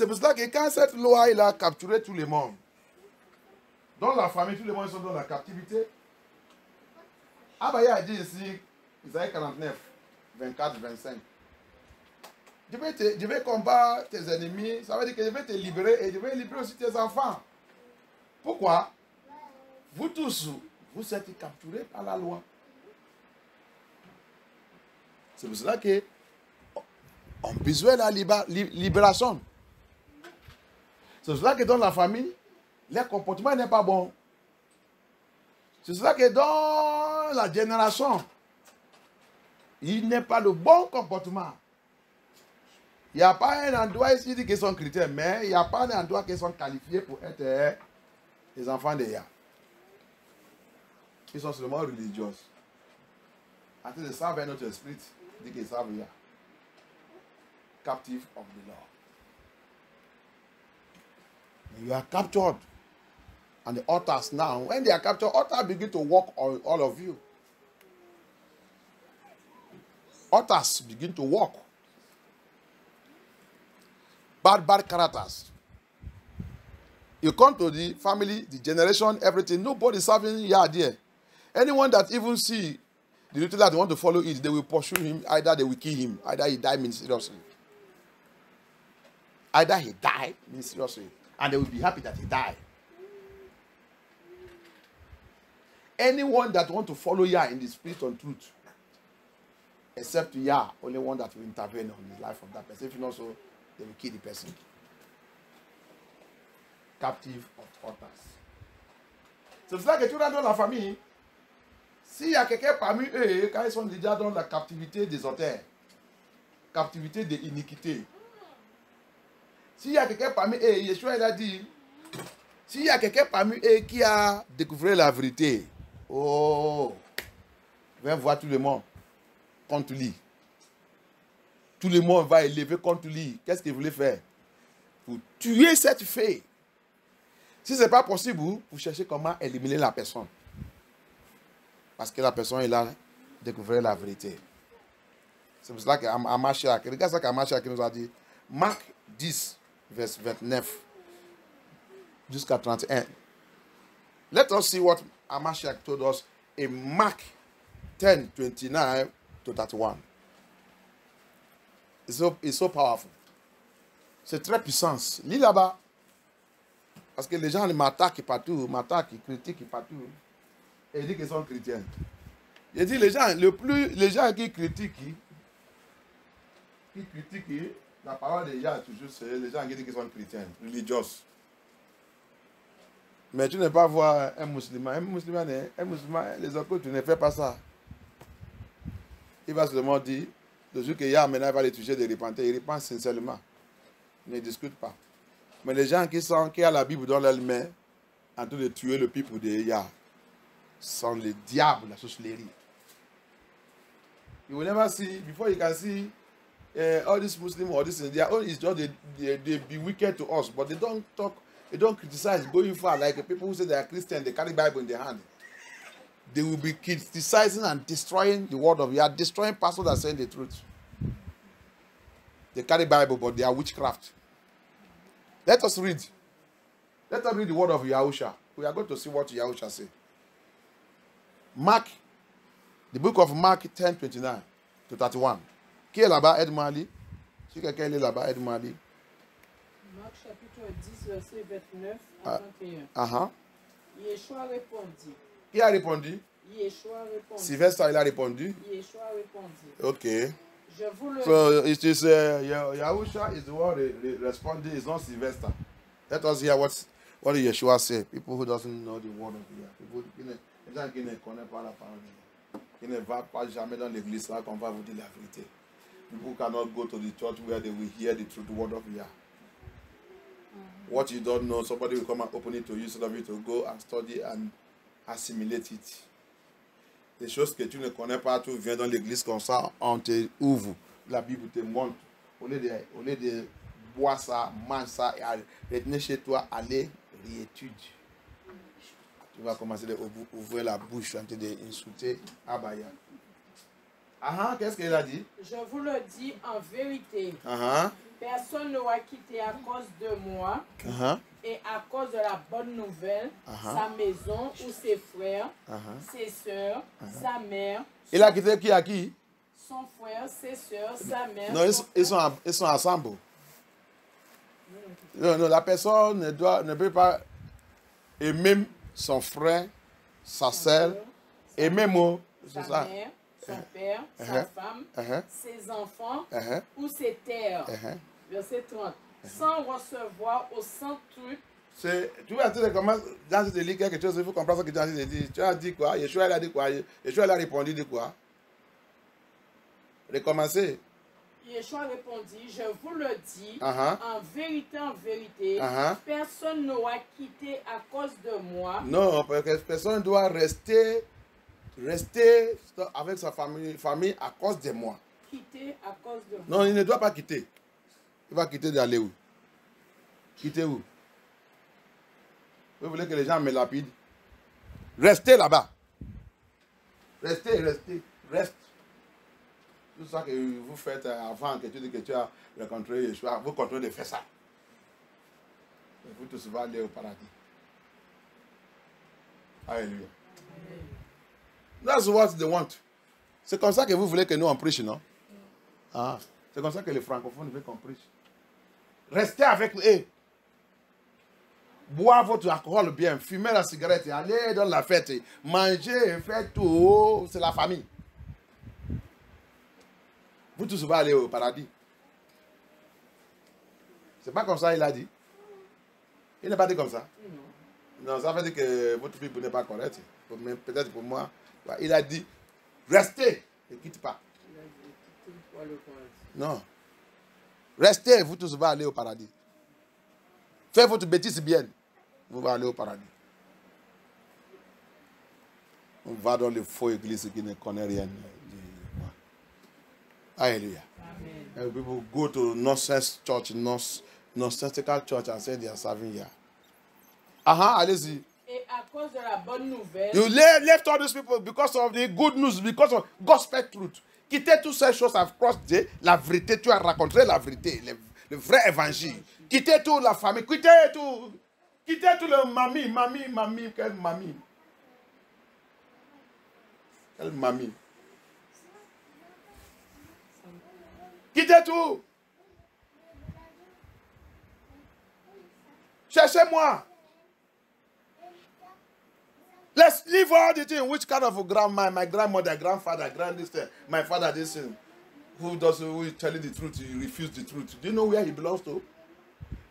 C'est pour cela que quand cette loi il a capturé tout le monde, dans la famille, tout le monde sont dans la captivité. Abaya a dit ici, Isaïe 49, 24, 25. Je vais combattre tes ennemis, ça veut dire que je vais te libérer et je vais libérer aussi tes enfants. Pourquoi? Vous tous, vous êtes capturés par la loi. C'est pour cela que on a besoin de la libération. C'est pour cela que dans la famille, le comportement n'est pas bon. C'est pour cela que dans la génération, il n'est pas le bon comportement. Il n'y a pas un endroit ici qui sont chrétiens, mais il n'y a pas un endroit qui sont qualifiés pour être les enfants de Yah. Ils sont seulement religieux. En train de servir notre esprit, dit qu'ils savent Yah. Captive of the law. You are captured. And the altars now, when they are captured, altars begin to work on all of you. Altars begin to work. Bad characters. You come to the family, the generation, everything. Nobody serving Yah there. Anyone that even see the little that they want to follow it, they will pursue him. Either they will kill him. Either he die means seriously. Either he died means seriously. And they will be happy that he died. Anyone that want to follow Yah in the spirit and truth, except Yah, only one that will intervene on the life of that person. If not so, they will kill the person. Captive of altars. C'est pour ça que tu rentres dans la famille. S'il y a quelqu'un parmi eux, quand ils sont déjà dans la captivité des auteurs, captivité de l'iniquité, s'il y a quelqu'un parmi eux, Yeshua il a dit, s'il y a quelqu'un parmi eux qui a découvert la vérité, oh, viens voir tout le monde contre lui. Tout le monde va élever contre lui. Qu'est-ce qu'il voulait faire? Pour tuer cette fée. Si ce n'est pas possible, vous cherchez comment éliminer la personne. Parce que la personne, elle a découvert la vérité. C'est pour cela qu'Amashak, regarde ça qu'Amashak nous a dit. Marc 10, verset 29 jusqu'à 31. Let us see what Amashak told us in Mark 10, 29 to 31. It's so powerful. C'est très puissant. Lis là-bas. Parce que les gens m'attaquent partout, m'attaquent, critiquent partout. Et ils disent qu'ils sont chrétiens. Je dis les gens qui critiquent la parole de Yah, toujours, c'est les gens qui disent qu'ils sont chrétiens, religieux. Mais tu ne peux pas voir un musulman, les autres, tu ne fais pas ça. Il va seulement dire, le jour que Yah maintenant il va les toucher de repentir, il repent sincèrement. Ne discute pas. Mais les gens qui ont la Bible dans leurs mains, en train de tuer le peuple de Yah, sont les diables, la sorcellerie. You will never see, before you can see all these Muslims or this, their own is just they be wicked to us, but they don't talk, they don't criticize going far like people who say they are Christian, they carry Bible in their hand. They will be criticizing and destroying the word of Yah, destroying pastors that are saying the truth. They carry Bible, but they are witchcraft. Let us read. Let us read the word of Yahusha. We are going to see what Yahusha says. Mark, the book of Mark 10, 29 to 31. Qui est là-bas? Aide-moi à lire. Si quelqu'un est là-bas, aide-moi à lire. Marc chapitre 10, verset 29 à 31. Yeshua répondit. Qui a répondu? Yeshua répondit. Sylvestre, il a répondu. Yeshua répondit. Okay. Je vous le So it is Yahusha is the one responding. It's not Sylvester. Let us hear what Yeshua said. People who doesn't know the word of Yah. People qui ne connaissent pas la parole de Yah. Qui ne va pas jamais dans l'église là qu'on va vous dire la vérité. People cannot go to the church where they will hear the truth, the word of Yah. What you don't know, somebody will come and open it to you so that you to go and study and assimilate it. Des choses que tu ne connais pas, tu viens dans l'église comme ça, on te ouvre, la Bible te montre. Au lieu de boire ça, manger ça, et retenir chez toi, aller réétudier. Tu vas commencer à ouvrir la bouche en train d'insulter Abaya. Qu'est-ce qu'il a dit? Je vous le dis en vérité. Personne ne va quitter à cause de moi et à cause de la bonne nouvelle sa maison ou ses frères, ses sœurs, sa mère. Il a quitté qui à qui? Son frère, ses sœurs, sa mère. Non, ils sont ensemble. Non, la personne ne peut pas aimer son frère, sa sœur, et même sa ça. mère, son père, sa femme, ses enfants ou ses terres. Verset 30. Sans recevoir au centuple. Tu vas dire comment dans ce livre quelque chose, il faut comprendre ce que Jean dit. Tu as dit quoi? Yeshua a dit quoi? Yeshua a répondu de quoi? Recommencer. Yeshua répondit, je vous le dis, en vérité, personne n'aura quitté à cause de moi. Non, parce que personne doit rester avec sa famille à cause de moi. Quitter à cause de moi. Non, il ne doit pas quitter. Il va quitter d'aller où? Quitter où? Vous voulez que les gens me lapident? Restez là-bas. Reste. Tout ça que vous faites avant que tu dis que tu as rencontré Yeshua, vous continuez de faire ça. Et vous tous allez aller au paradis. Alléluia. That's what they want. C'est comme ça que vous voulez que nous on prêche, non? Ah, c'est comme ça que les francophones veulent qu'on prêche. Restez avec eux. Bois votre alcool bien, fumez la cigarette, allez dans la fête, mangez, faites tout. C'est la famille. Vous tous allez aller au paradis. C'est pas comme ça il a dit. Il n'a pas dit comme ça. Non, ça veut dire que votre fille n'est pas correcte. Peut-être pour moi. Il a dit, restez, ne quitte pas. Non. Restez, vous tous allez aller au paradis. Faites votre bêtise bien. Vous allez aller au paradis. On va dans les faux églises qui ne connaissent rien. Hallelujah. And people go to nonsense church, nonsensical church and say they are serving here. Allez-y. Et à cause de la bonne nouvelle. You left all these people because of the good news, because of gospel truth. Quittez toutes ces choses à cause de la vérité. Tu as raconté la vérité, le vrai évangile. Quittez toute la famille, quittez tout. Quittez tout le mamie, quelle mamie. Quelle mamie. Quittez tout. Cherchez-moi. Let's leave all the things. Which kind of a grandma, my grandmother, grandfather, my father, this thing. Who is telling the truth? He refused the truth. Do you know where he belongs to?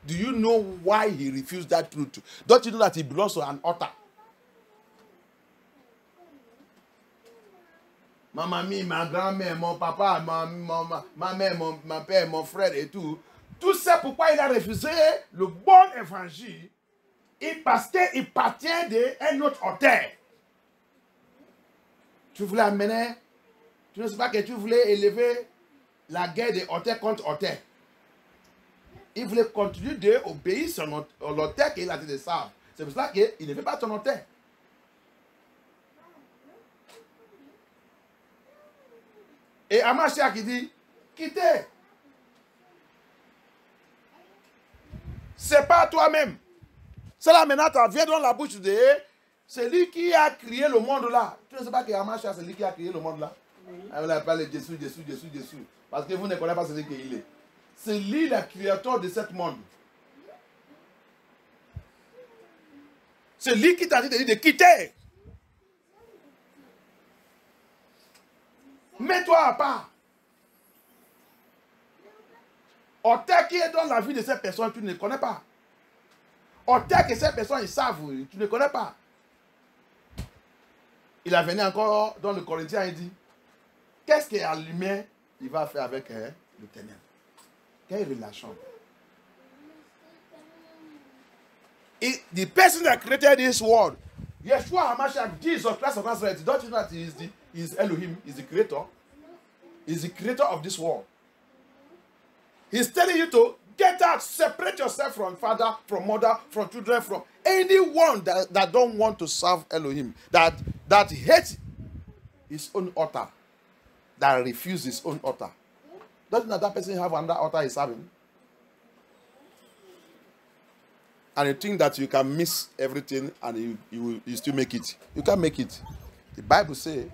Do you know why he refused that truth? Don't you know that he belongs to an altar? Ma mamie, ma grand-mère, mon papa, ma mère, mon père, mon frère et tout. Tout ça, pourquoi il a refusé le bon évangile? Et parce qu'il partit d'un autre auteur. Tu voulais amener, tu ne sais pas que tu voulais élever la guerre des auteurs contre auteurs. Il voulait continuer d'obéir à l'auteur qu'il a dit de ça. C'est pour ça qu'il ne veut pas ton auteur. Et Amashia qui dit, quittez. C'est pas toi-même. C'est là maintenant, tu viens dans la bouche de c'est lui qui a créé le monde là. Tu ne sais pas que Amashia, c'est lui qui a créé le monde là. Oui. On a parlé de Jésus. Parce que vous ne connaissez pas celui qu'il est. C'est lui le créateur de ce monde. C'est lui qui t'a dit de quitter. Mets-toi à part. Auteur qui est dans la vie de cette personne, tu ne connais pas. Auteur que ces personnes ils savent, tu ne connais pas. Il a venu encore dans le Corinthien, il dit, qu'est-ce que la lumière il va faire avec le ténèbre? Quelle relation? The person that created this world, Yeshua HaMashiach, Jesus Christ of Nazareth, don't you know that he is Elohim, he is the creator? He is the creator of this world. He's telling you to get out, separate yourself from father, from mother, from children, from anyone that don't want to serve Elohim, that hates his own altar, that refuses his own altar. Doesn't that person have another altar he's serving? and you think that you can miss everything and you still make it. You can't make it. The Bible says,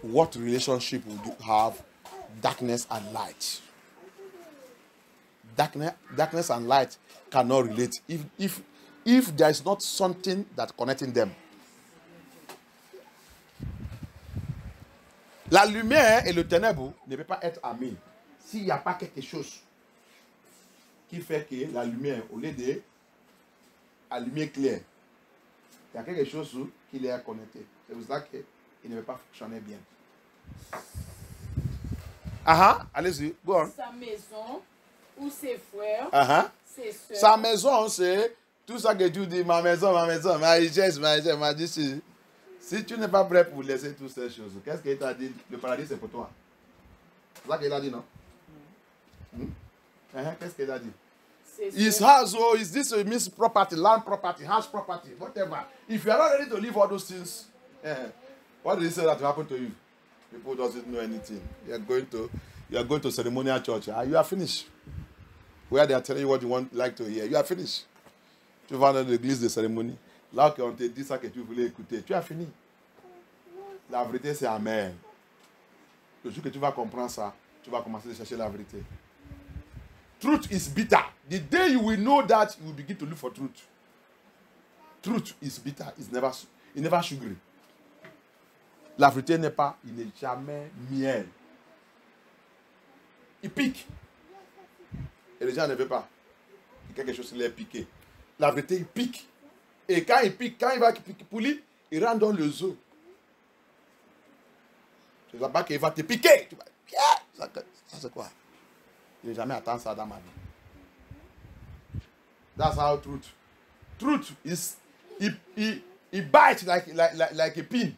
what relationship would you have? Darkness and light. Darkness and light cannot relate if there is not something that connecting them. La lumière et le ténèbre ne peuvent pas être amis s'il n'y a pas quelque chose qui fait que la lumière, au lieu de la lumière claire, il y a quelque chose qui les a connectés. C'est pour ça qu'il ne peut pas fonctionner bien. Allez-y, go on. Sa maison ou ses frères, ses soeurs. Sa maison, c'est tout ça que tu dis, ma maison, ma richesse, ma dit. Si tu n'es pas prêt pour laisser toutes ces choses, qu'est-ce qu'il t'a dit? Le paradis, c'est pour toi. C'est ça qu'il a dit, non? Qu'est-ce qu'il a dit? His house, is this a miss property, land property, house property, whatever. If you are not ready to leave all those things, what did he say that will happen to you? People doesn't know anything. You are going to ceremonial church. You are finished. Where they are telling you what you like to hear. You are finished. Tu vas dans l'église de cérémonie. Là qu'on te dit ça que tu voulais écouter, tu as fini. La vérité, c'est amen. Le jour que tu vas comprendre ça, tu vas commencer à chercher la vérité. Truth is bitter. The day you will know that, you will begin to look for truth. Truth is bitter. It's never sugary. La vérité n'est pas, il n'est jamais miel. Il pique. Et les gens ne veulent pas. Quelque chose qui les piqué. La vérité, il pique. Et quand il pique, quand il va piquer pour lui, il rentre dans le zoo. C'est là-bas qu'il va te piquer. Tu vas, ça c'est quoi? Je n'ai jamais attendu ça dans ma vie. That's how truth. Truth is, he bites like a pin.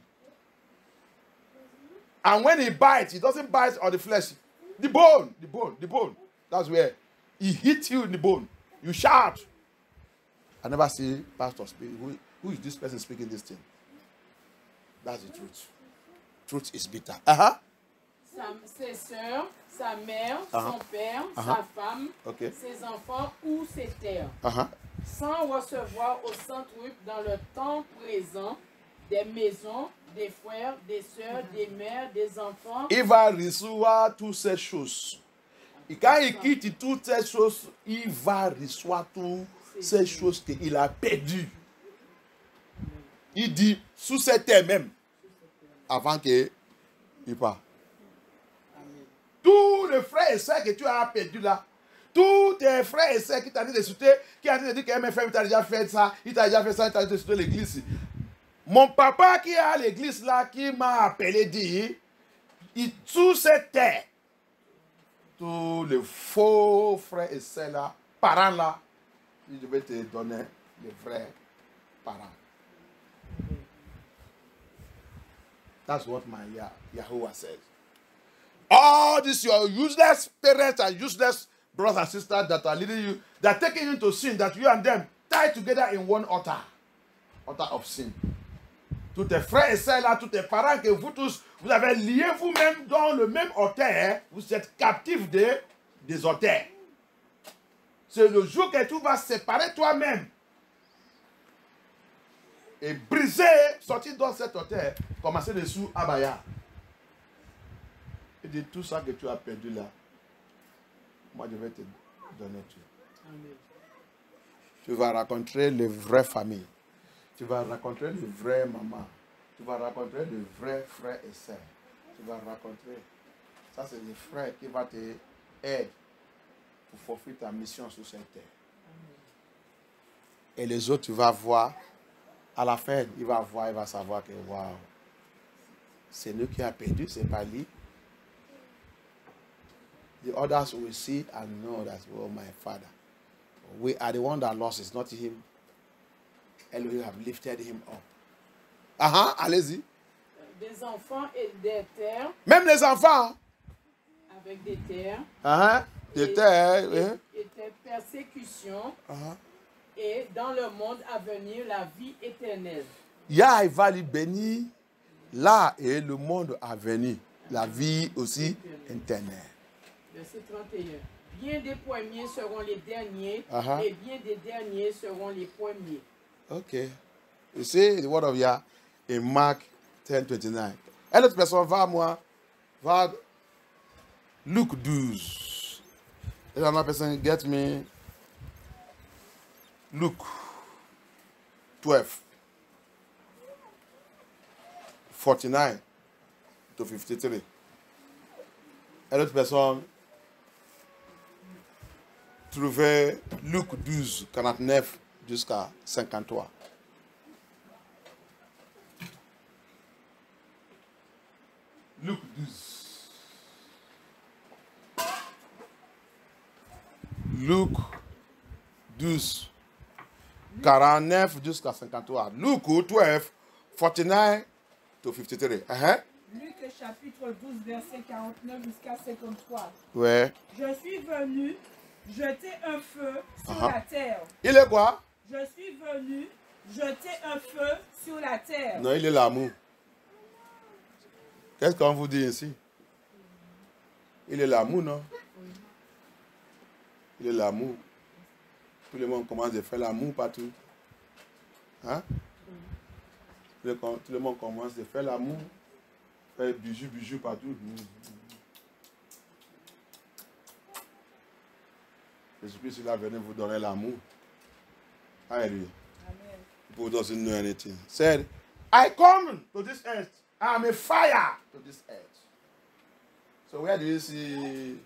And when he bites, he doesn't bite on the flesh. The bone. That's where he hits you in the bone. You shout. I never see pastor speak. Who is this person speaking this thing? That's the truth. Truth is bitter. Ses soeurs, sa mère, son père, sa femme, ses enfants ou ses terres. Sans recevoir au centuple dans le temps présent des maisons, des frères, des sœurs, des mères, des enfants. Il va recevoir toutes ces choses. Et quand il quitte toutes ces choses, il va recevoir toutes ces choses qu'il a perdues. Il dit, sous cette terre même, avant qu'il parte. Tous les frères et sœurs que tu as perdus là, tous tes frères et sœurs qui t'ont dit de sauter, qui ont dit de dire que MFM t'a déjà fait ça, il t'a déjà fait ça, il t'a dit de sauter l'église. Mon papa qui est à l'église là, qui m'a appelé dit, sous cette terre, tous les faux frères et sœurs là, parents là, je vais te donner les vrais parents. That's what my Yahuwah says. All these your useless parents and useless brothers and sisters that are leading you, they are taking you into sin, that you and them tie together in one altar of sin. Tous tes frères et sœurs là, tous tes parents que vous tous, vous avez lié vous-même dans le même autel, vous êtes captifs des autels. C'est le jour que tu vas séparer toi-même et briser, sortir dans cet autel, commencer dessous Abaya. Et de tout ça que tu as perdu là, moi je vais te donner tout. Amen. Tu vas rencontrer les vraies familles. Tu vas rencontrer les vraies mamans. Tu vas rencontrer les vrais frères et sœurs. Tu vas rencontrer. Ça, c'est les frères qui vont t'aider pour forfait ta mission sur cette terre. Et les autres, tu vas voir. À la fin, il va voir, il va savoir que waouh, c'est nous qui a perdu, c'est pas lui. The others will see and know that, oh, my Father, we are the one that lost, it's not him. Elohim have lifted him up. Allez-y. Des enfants et des terres. Même les enfants. Avec des terres. Des terres. Et des persécutions. Et dans le monde à venir, la vie éternelle. Yah, il va lui bénir là et le monde à venir. La vie aussi éternelle. Verset 31. Bien des premiers seront les derniers, et bien des derniers seront les premiers. Okay. You see the word of Yah in Mark 10:29. Une autre personne va Luke 12. Another person get me Luke 12. 49 to 53. Une autre personne trouvait Luc 12, 49 jusqu'à 53. Luc 12. Luc 12, 49 jusqu'à 53. Luc 12, 49 to 53. Luc chapitre 12, verset 49 jusqu'à 53. Ouais. Je suis venu jeter un feu sur la terre. Il est quoi? Je suis venu jeter un feu sur la terre. Non, il est l'amour. Qu'est-ce qu'on vous dit ici? Il est l'amour, non? Il est l'amour. Tout le monde commence à faire l'amour partout. Hein? Tout le monde commence à faire l'amour. Faire bijou partout. Jésus-Christ, il a venu vous donner l'amour. Alléluia. People doesn't know anything. Said, I come to this earth. I am a fire to this earth. So where do you see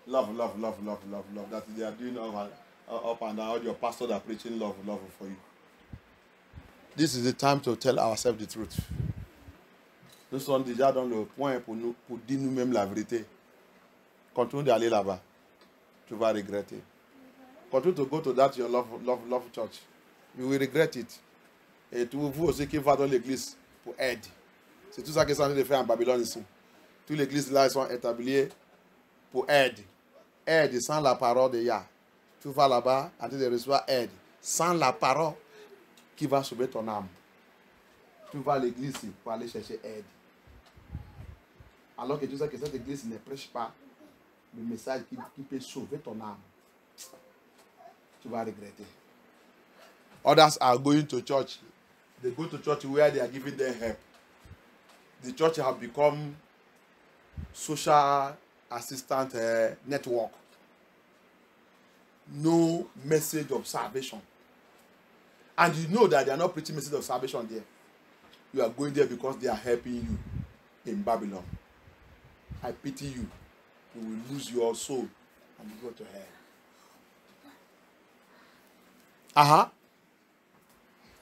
love? That they are doing up and down. Your pastors are preaching love for you. This is the time to tell ourselves the truth. Nous sommes déjà dans le point pour dire nous-mêmes la vérité. Continue d'aller là-bas. Tu vas regretter. Continue to go to that your love church. You will regret it. Et vous aussi qui va dans l'église pour aide. C'est tout ça qu'ils sont en train de faire en Babylone ici. Toutes les églises là, ils sont établies pour aide. Aide sans la parole de Yah. Tu vas là-bas en train de recevoir aide. Sans la parole qui va sauver ton âme. Tu vas à l'église pour aller chercher aide. Alors que tu sais que cette église ne prêche pas le message qui peut sauver ton âme. Tu vas regretter. Others are going to church. They go to church where they are giving them help. The church has become social assistant network. No message of salvation. And you know that they are not preaching message of salvation there. You are going there because they are helping you in Babylon. I pity you. You will lose your soul and go to hell.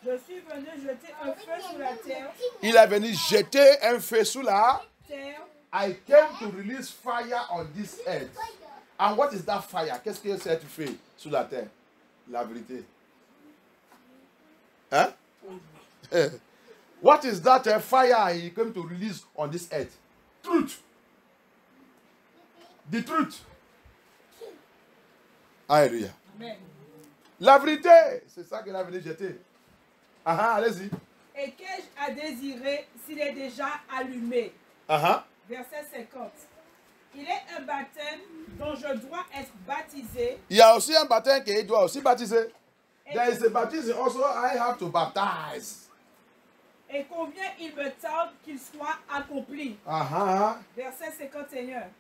Je suis venu jeter un feu sur la terre. Il est venu jeter un feu sur la terre. I came to release fire on this earth. And what is that fire? Qu'est-ce que c'est tu fais sur la terre? La vérité. Hein? What is that fire he came to release on this earth? Truth. The truth. Alléluia. Amen. La vérité, c'est ça qu'il a venu jeter. Allez-y. Et qu'ai-je à désirer s'il est déjà allumé? Verset 50. Il est un baptême dont je dois être baptisé. Il y a aussi un baptême qu'il doit aussi baptiser. There is a baptism also I have to baptize. Et combien il me tarde qu'il soit accompli. Verset 51.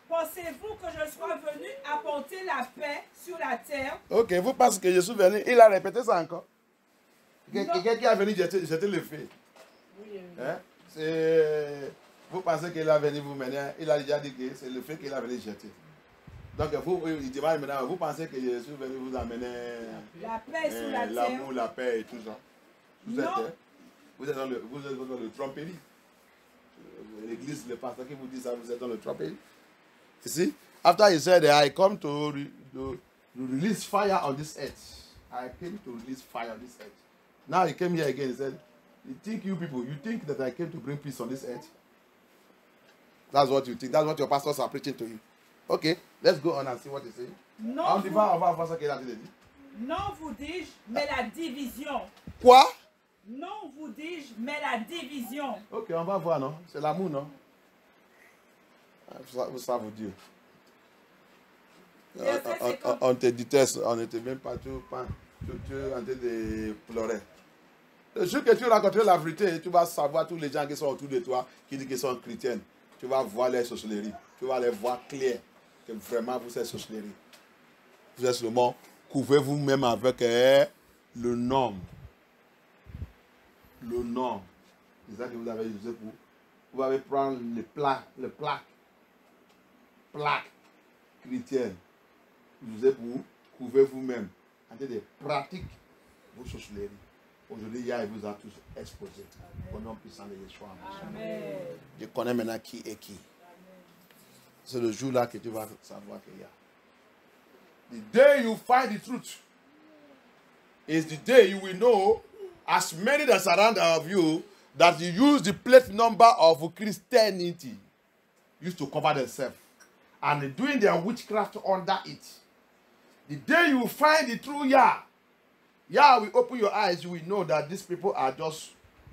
Pensez-vous que je sois venu apporter la paix sur la terre? Ok, vous pensez que je suis venu, il a répété ça encore. Quelqu'un qui a venu jeter le feu. Oui. Hein? Vous pensez qu'il a venu vous mener, il a déjà dit que c'est le feu qu'il a venu jeter. Donc il demande maintenant, vous pensez que je suis venu vous amener la paix sur la terre? L'amour, la paix et tout ça. Vous êtes dans le tromperie. L'église, le pasteur qui vous dit ça, vous êtes dans le tromperie. You see, after he said, I come to release fire on this earth. I came to release fire on this earth. Now he came here again and said, you think that I came to bring peace on this earth? That's what you think. That's what your pastors are preaching to you. Okay, let's go on and see what they say. Non, vous dis-je, mais la division. Quoi? Non, vous dis-je, mais la division. Ok, on va voir, non? C'est l'amour, non? Ça vous dit. On te déteste, on n'était même pas tu es en train de pleurer. Le jour que tu rencontres la vérité, tu vas savoir tous les gens qui sont autour de toi, qui disent qu'ils sont chrétiens. Tu vas voir les sorcelleries. Tu vas les voir clair que vraiment vous êtes sorcellerie. Vous êtes seulement, couvrez-vous même avec le nom. Le nom. C'est ça que vous avez usé pour. Vous allez prendre les plaques chrétiennes. Vous usez pour couvrir vous-même. En train de pratiquer vos sorcelleries. Aujourd'hui, il vous a tous exposés. Au nom puissant de Yeshua. Amen. Je connais maintenant qui est qui. C'est le jour-là que tu vas savoir qu'il y a. The day you find the truth is the day you will know, as many that surround you, that you use the plate number of Christianity used to cover themselves and doing their witchcraft under it. The day you find the true Yah, Yah will open your eyes, you will know that these people are just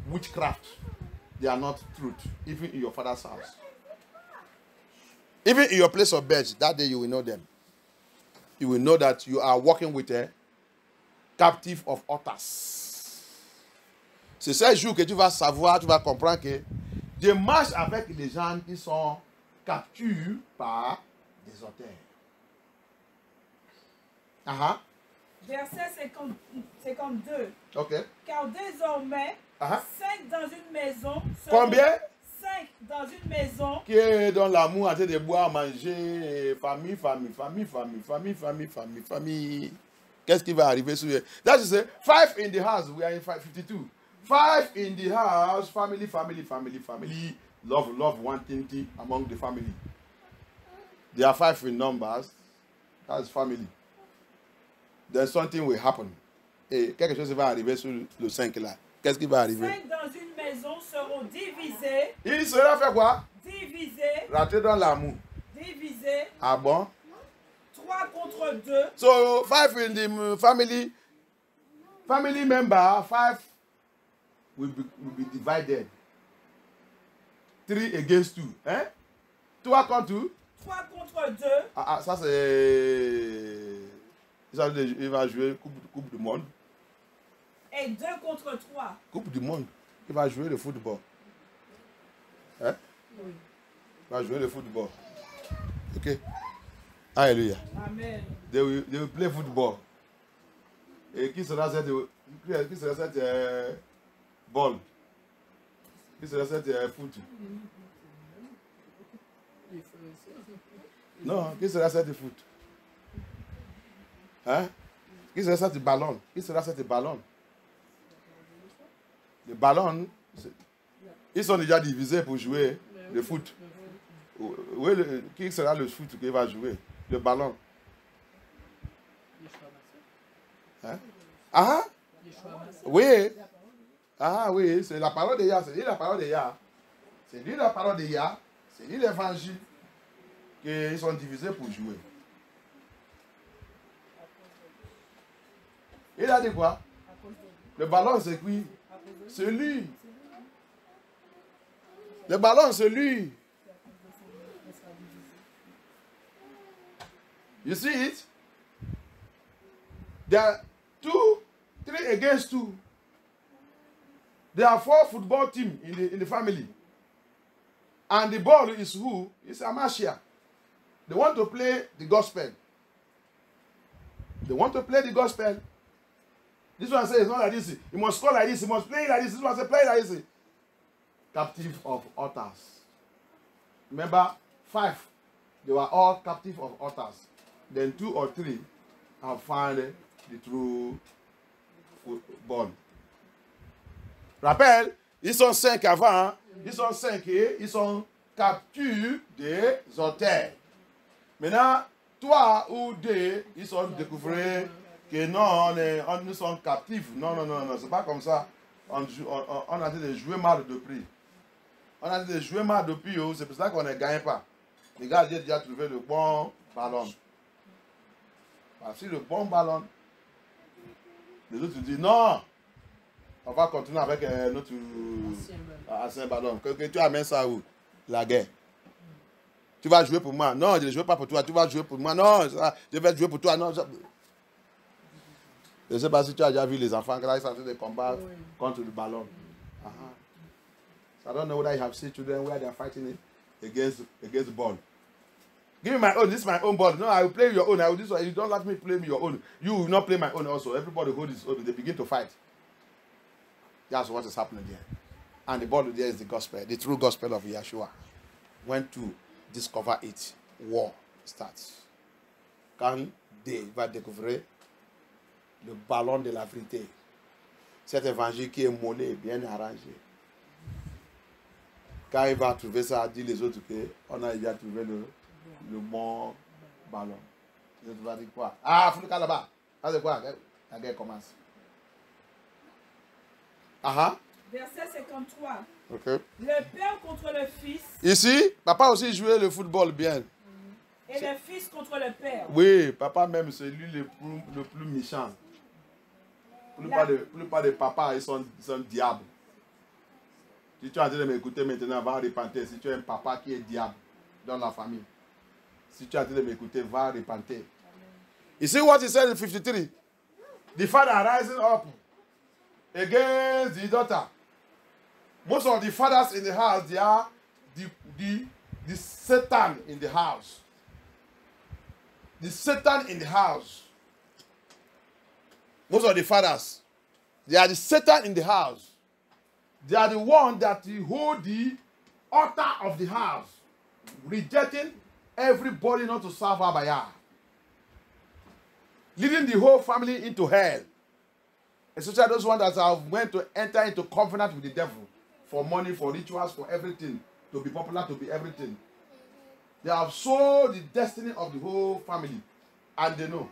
witchcraft. They are not truth, even in your father's house. Even in your place of birth, that day you will know them. You will know that you are working with a captive of others. C'est ce jour que tu vas savoir, tu vas comprendre que tu marches avec les gens qui sont capturés par des auteurs. Verset 52. Ok. Car désormais, 5 dans une maison. Combien? 5 dans une maison. Qui est dans l'amour en train de boire, manger, famille. Qu'est-ce qui va arriver sur eux? That is 5 in the house. We are in 52. 5 in the house. Family. Love, one thing among the family. There are 5 in numbers. That's family. Then something will happen. Et quelque chose va arriver sur le 5 là. Qu'est-ce qui va arriver? 5 dans une maison seront divisés. Il sera fait quoi? Divisés. Raté dans l'amour. Divisés. Ah bon? 3 contre 2. So 5 in the family member, 5 will be divided. 3 against 2. Hein? 3 contre 2? 3 contre 2. Ça c'est... Il va jouer Coupe du Monde. Et 2 contre 3. Coupe du Monde. Il va jouer le football. Hein? Oui. Il va jouer le football. Ok. Alléluia. Amen. They will play football. Et qui sera cette ball? Qui sera cette foot? Non, qui sera cette foot? Hein? Qui sera cette ballon? Qui sera cette ballon? Les ballons, ils sont déjà divisés pour jouer le foot. Oui, qui sera le foot qui va jouer? Le ballon. Hein? Oui. Oui, c'est la parole de Yah. C'est lui la parole de Yah. C'est lui la parole de Yah. C'est lui l'évangile. Qu'ils sont divisés pour jouer. Il a dit quoi? Le ballon, c'est qui? C'est lui. Le ballon, c'est lui. You see it? There are 3 against 2. There are 4 football teams in the family. And the ball is who? It's Amashia. They want to play the gospel. They want to play the gospel. This one says it's not like this. You must score like this. You must play like this. This one says play like this. Captive of others. Remember, 5. They were all captive of others. Then 2 or 3 have found the true football. Rappel, ils sont 5 avant. Ils sont 5 et ils sont captus des auteurs. Maintenant, 3 ou 2, ils sont découverts que non, nous sommes captifs. Non, c'est pas comme ça. On a dit de jouer mal de prix. On a dit de jouer mal de prix, c'est pour ça qu'on ne gagne pas. Les gars, j'ai déjà trouvé le bon ballon. Voici le bon ballon. Les autres disent non, on va continuer avec notre ancien ballon. Que tu amènes ça où? La guerre. Tu vas jouer pour moi. Non, je ne joue pas pour toi. Tu vas jouer pour moi. Non, je vais jouer pour toi. Non, je ne sais pas si tu as déjà vu les enfants quand ils sont en train de combattre contre le ballon. So I don't know whether you have seen children where they are fighting against the ball. Give me my own. This is my own ball. No, I will play your own. I will this one. You don't let me play your own. You will not play my own also. Everybody hold his own. They begin to fight. That's what is happening there. And the ball there is the gospel, the true gospel of Yeshua. When to discover it, war starts. Quand Dieu va découvrir le ballon de la vérité, cet évangile qui est mollet, bien arrangé. Quand il va trouver ça, dit les autres qu'on a déjà trouvé le bon ballon. Les autres vont dire quoi? Ah, il faut le cas là-bas. Ah, c'est quoi? La guerre commence. Verset 53. Okay. Le père contre le fils. Ici, papa aussi jouait le football bien. Et le fils contre le père. Oui, papa même, c'est lui le plus méchant. La plupart des papas, ils sont diables. Si tu es en train de m'écouter maintenant, va repentir. Si tu es un papa qui est diable dans la famille. Si tu es en train de m'écouter, va repentir. You see what he said in 53? The father rising up against the daughter. Most of the fathers in the house, they are the Satan in the house. The Satan in the house. Most of the fathers, they are the Satan in the house. They are the one that hold the altar of the house, rejecting everybody not to serve Abaya, leading the whole family into hell. Especially those ones that are going to enter into covenant with the devil for money, for rituals, for everything, to be popular, to be everything. They have sold the destiny of the whole family, and they know.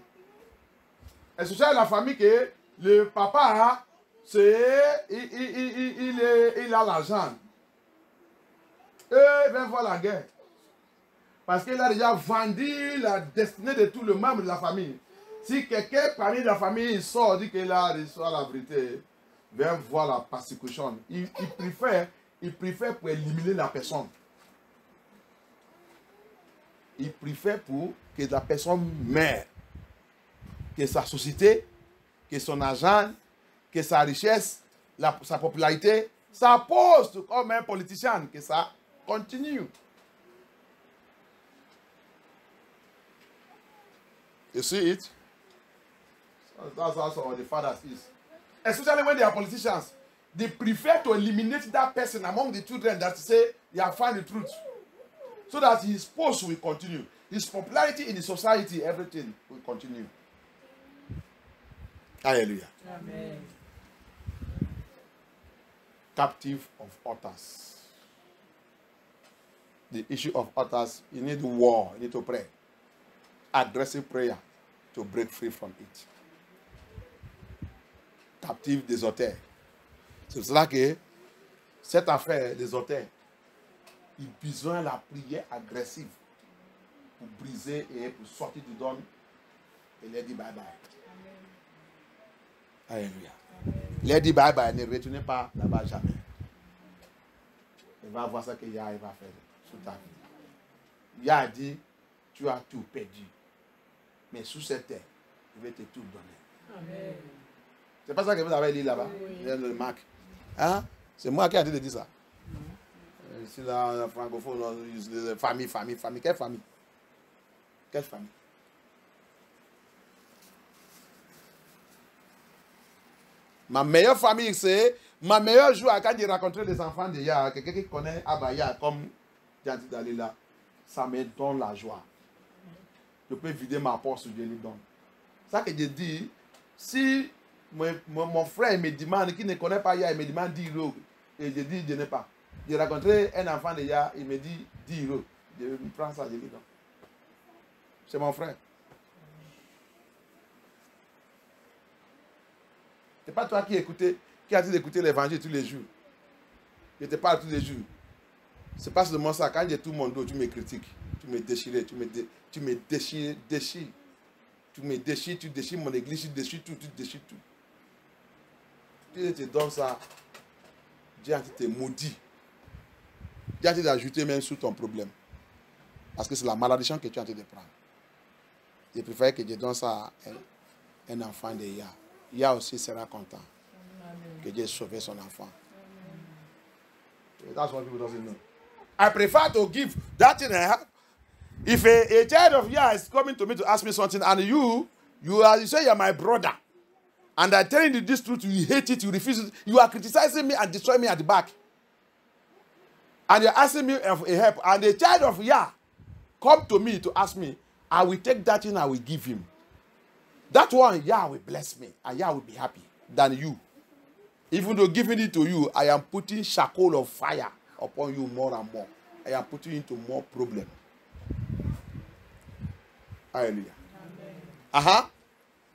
Especially la famille que le papa, c'est il a l'argent. Et il vient voir la guerre. Parce qu'il a déjà vendu la destinée de tout le membre de la famille. Si quelqu'un parmi la famille sort, dit qu'il a reçu la vérité, vient voir la persécution. Il préfère pour éliminer la personne. Il préfère pour que la personne meure. Que sa société, que son argent, que sa richesse, sa popularité, sa poste comme un politicien, que ça continue. You see it? That's also what the fathers is. Especially when they are politicians, they prefer to eliminate that person among the children that say they have found the truth, so that his post will continue, his popularity in the society, everything will continue. Hallelujah. Amen. Captive of altars. The issue of altars, you need war, you need to pray. Aggressive prayer to break free from it. Captive des auteurs. C'est pour cela que cette affaire des auteurs, il a besoin de la prière agressive pour briser et pour sortir du don et leur dire bye bye. Alléluia. Leur dire bye bye, ne retournez pas là-bas jamais. Il va voir ce que Yah va faire sur ta vie. Yah a dit, tu as tout perdu. Mais sous cette terre, je vais te tout donner. Amen. C'est pas ça que vous avez lu là-bas? Oui. Le Marc. Hein? C'est moi qui ai dit de dire ça. Ici, là, en francophone, on utilise famille. Quelle famille? Quelle famille? Ma meilleure famille, c'est ma meilleure joie quand j'ai rencontré les enfants de Yah, quelqu'un qui connaît Abaya comme Djandi Dalila, ça me donne la joie. Je peux vider ma poche, je lui donne. Ça que je dis, si mon frère me demande, qui ne connaît pas Yah, il me demande 10 euros, et je dis, je n'ai pas. J'ai rencontré un enfant de Yah, il me dit 10 euros. Je prends ça, je lui donne. C'est mon frère. Ce n'est pas toi qui as dit d'écouter l'évangile tous les jours. Je te parle tous les jours. C'est pas seulement ça. Quand j'ai tout mon dos, tu me critiques. Tu me déchires. Tu me déchires. Tu me déchires, tu déchires mon église, tu déchires tout. Dieu te donne ça. Dieu te maudit. Dieu te ajouté même sous ton problème. Parce que c'est la malédiction que tu es en train de prendre. Je préfère que Dieu donne ça à un enfant de Ya. Ya aussi sera content. Que Dieu ait sauvé son enfant. That's what people doesn't know. I prefer to give that thing I have. If a child of Ya is coming to me to ask me something, and you say you're my brother, and I tell you this truth, you hate it, you refuse it, you are criticizing me and destroying me at the back. And you're asking me for a help, and a child of Ya come to me to ask me, I will take that thing, I will give him. That one, Yah will bless me, and Yah will be happy than you. Even though giving it to you, I am putting shackle of fire upon you more and more. I am putting you into more problem. Alléluia.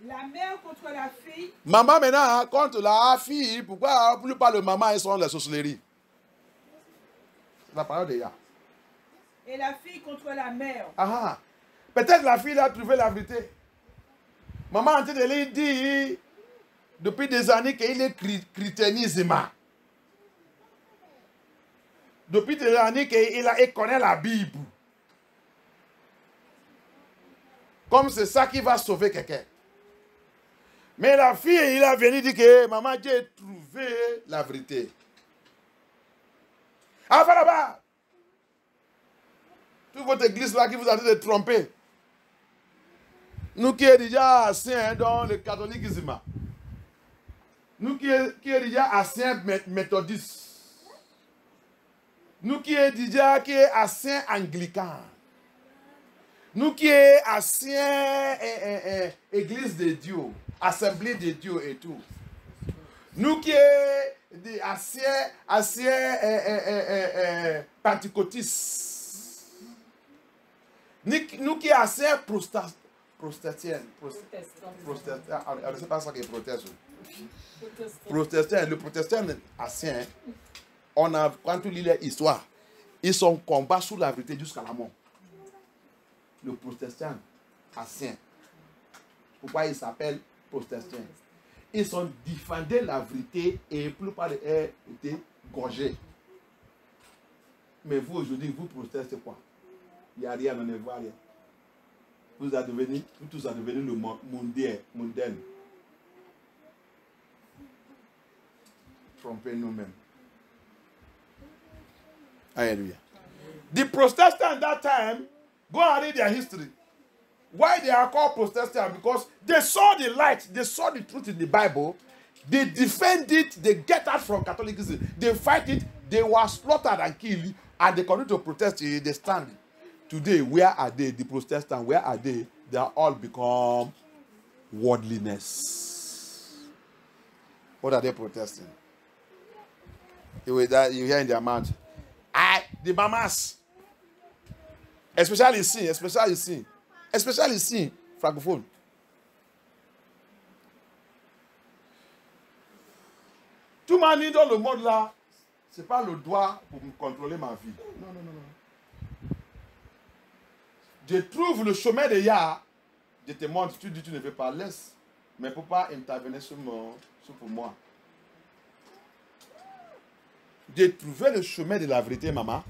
La mère contre la fille. Maman maintenant contre la fille. Pourquoi plus pas le maman et son la sorcellerie? C'est la parole de Yah. Et la fille contre la mère. Peut-être la fille a trouvé la vérité. Maman en train de lui dire depuis des années qu'il est christianisme. Depuis des années qu'il connaît la Bible. Comme c'est ça qui va sauver quelqu'un. Mais la fille, il a venu dire que maman, j'ai trouvé la vérité. Enfin là-bas, toute votre église là qui vous a dit de tromper. Nous qui sommes déjà anciens dans le catholicisme. Nous qui sommes déjà anciens méthodistes. Nous qui sommes déjà anciens anglicans. Nous qui sommes anciens église de Dieu, assemblée de Dieu et tout. Nous qui sommes anciens pentecôtistes. Nous qui sommes anciens protestants. Je ne sais pas ça qui est protestant. Le protestant ancien, quand tu lis l'histoire, ils sont combat sous la vérité jusqu'à la mort. Le protestant ancien. Pourquoi il s'appelle protestant? Ils ont défendu la vérité et plus pas été gorgés. Mais vous aujourd'hui, vous protestez quoi? Il n'y a rien, on ne voit rien. Vous tous êtes devenus le mondain. Tromper nous-mêmes. Hallelujah. The Protestants at that time, go and read their history. Why they are called Protestants? Because they saw the light, they saw the truth in the Bible, they defend it, they get out from Catholicism, they fight it, they were slaughtered and killed, and they continue to protest, they stand. Today, where are they? The Protestants, where are they? They are all become worldliness. What are they protesting? You hear in their mouth, the mamas. Especially ici, francophone. Tout le monde dans le monde là, c'est pas le droit pour me contrôler ma vie. Non. Je trouve le chemin de Yah, je te montre, tu dis tu ne veux pas, laisse, mais il ne faut pas intervenir sur moi. J'ai trouvé le chemin de la vérité, maman.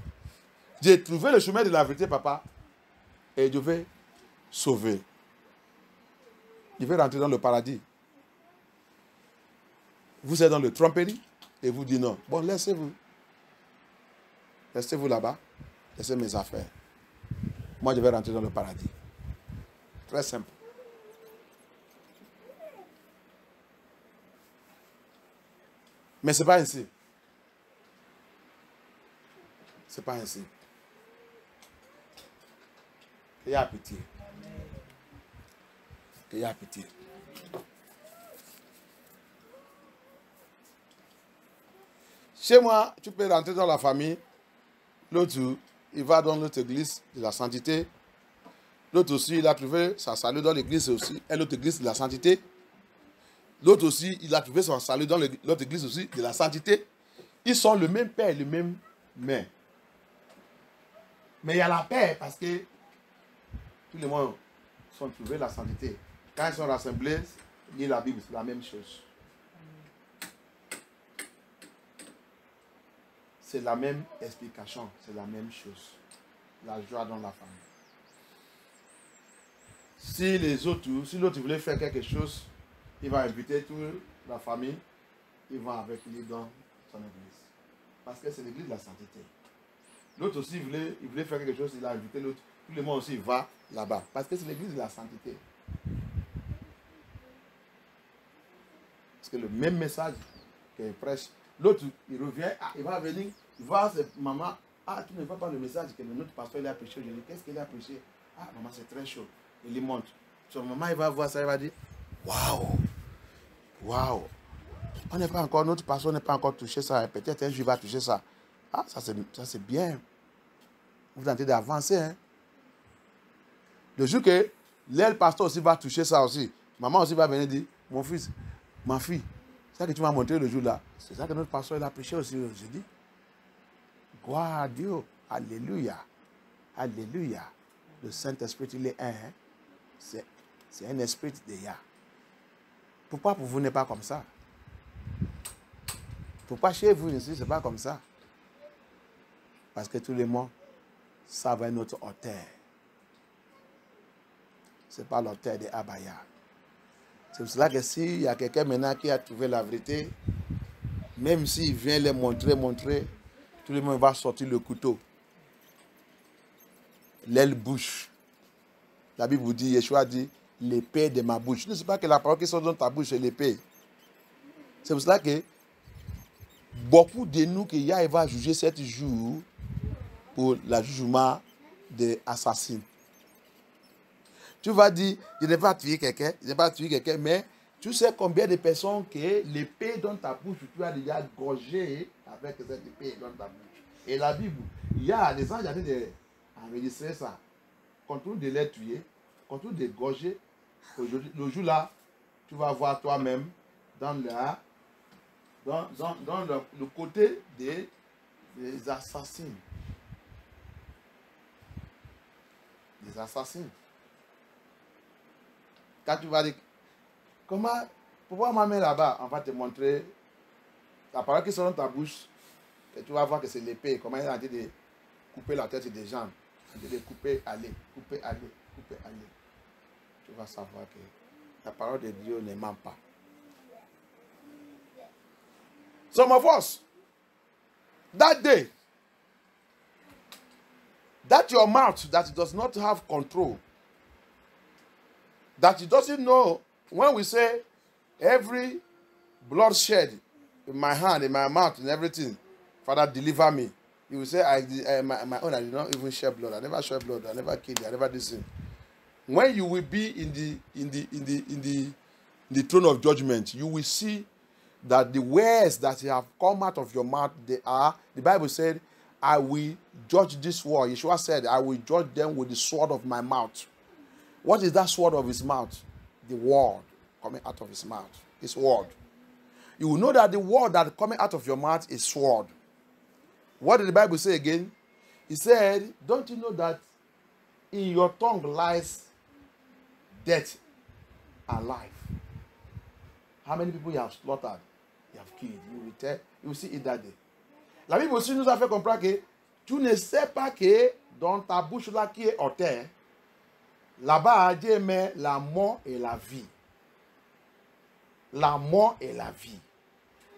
J'ai trouvé le chemin de la vérité, papa. Et je vais sauver. Je vais rentrer dans le paradis. Vous êtes dans le tromperie et vous dites non. Bon, laissez-vous. Restez-vous là-bas. Laissez mes affaires. Moi, je vais rentrer dans le paradis. Très simple. Mais ce n'est pas ainsi. Ce n'est pas ainsi. Qu'il y a pitié. Qu'il y a pitié. Chez moi, tu peux rentrer dans la famille. L'autre, il va dans l'autre église de la sainteté. L'autre aussi, il a trouvé sa salut dans l'église aussi. Et l'autre église de la sainteté. L'autre aussi, il a trouvé son salut dans l'autre église aussi de la sainteté. Ils sont le même père, le même mère. Mais il y a la paix parce que tous les mois sont trouvés la sainteté. Quand ils sont rassemblés, lire la Bible, c'est la même chose. C'est la même explication, c'est la même chose. La joie dans la famille. Si les autres, si l'autre voulait faire quelque chose, il va inviter toute la famille, il va avec lui dans son église. Parce que c'est l'église de la sainteté. L'autre aussi, il voulait faire quelque chose, il a invité l'autre. Tout le monde aussi va là-bas. Parce que c'est l'église de la sainteté. Parce que le même message qu'il prêche, l'autre, il revient, il va venir, il va voir maman, tu ne vois pas le message que notre pasteur il a prêché aujourd'hui. Qu'est-ce qu'il a prêché? Maman, c'est très chaud. Il lui montre. Son maman, il va voir ça, il va dire, waouh, waouh. On n'est pas encore, notre pasteur n'est pas encore touché ça. Peut-être un jour il va toucher ça. Ça c'est bien. Vous tentez d'avancer. Hein? Le jour que l'aile pasteur aussi va toucher ça aussi, maman aussi va venir dire, mon fils, ma fille, c'est ça que tu m'as montré le jour là. C'est ça que notre pasteur il a prêché aussi. J'ai dit, gloire à Dieu. Alléluia. Alléluia. Le Saint-Esprit, il est un. Hein? C'est un esprit de Yah. Pourquoi pour vous n'est pas comme ça? Pourquoi chez vous ici, ce n'est pas comme ça? Parce que tous les mois, ça va être notre auteur. Ce n'est pas l'auteur de Abaya. C'est pour cela que s'il y a quelqu'un maintenant qui a trouvé la vérité, même s'il vient les montrer, tout le monde va sortir le couteau. L'aile bouche. La Bible vous dit, Yeshua dit, l'épée de ma bouche. Ne sais pas que la parole qui sort dans ta bouche, c'est l'épée. C'est pour cela que beaucoup de nous, que Yahweh va juger 7 jours pour le jugement des assassins. Tu vas dire, je n'ai pas tué quelqu'un, mais tu sais combien de personnes que l'épée dans ta bouche, tu as déjà gorgé avec cette épée dans ta bouche. Et la Bible, il y a des gens qui ont enregistré ça. Contre de les tuer, contre de gorger, le jour là, tu vas voir toi-même dans le côté des assassins. Des assassins. Quand tu vas dire, pourquoi ma main là-bas, on va te montrer la parole qui sort dans ta bouche, et tu vas voir que c'est l'épée, comment il a dit de couper la tête des gens. De couper, aller. Tu vas savoir que la parole de Dieu ne ment pas. Some of us, that day, that your mouth that does not have control, that it doesn't know, when we say every bloodshed in my hand, in my mouth, and everything, Father, deliver me. You will say, my own, I did not even shed blood. I never shed blood. I never killed. I never did sin. When you will be in the throne of judgment, you will see that the words that have come out of your mouth, they are, the Bible said, I will judge this war. Yeshua said, I will judge them with the sword of my mouth. What is that sword of his mouth? The word coming out of his mouth. His word. You will know that the word that coming out of your mouth is sword. What did the Bible say again? He said, don't you know that in your tongue lies death and life? How many people you have slaughtered? You have killed. You will see it that day. La Bible aussi nous a fait comprendre que tu ne sais pas que dans ta bouche là qui est hauteur, là-bas Dieu met la mort et la vie. La mort et la vie.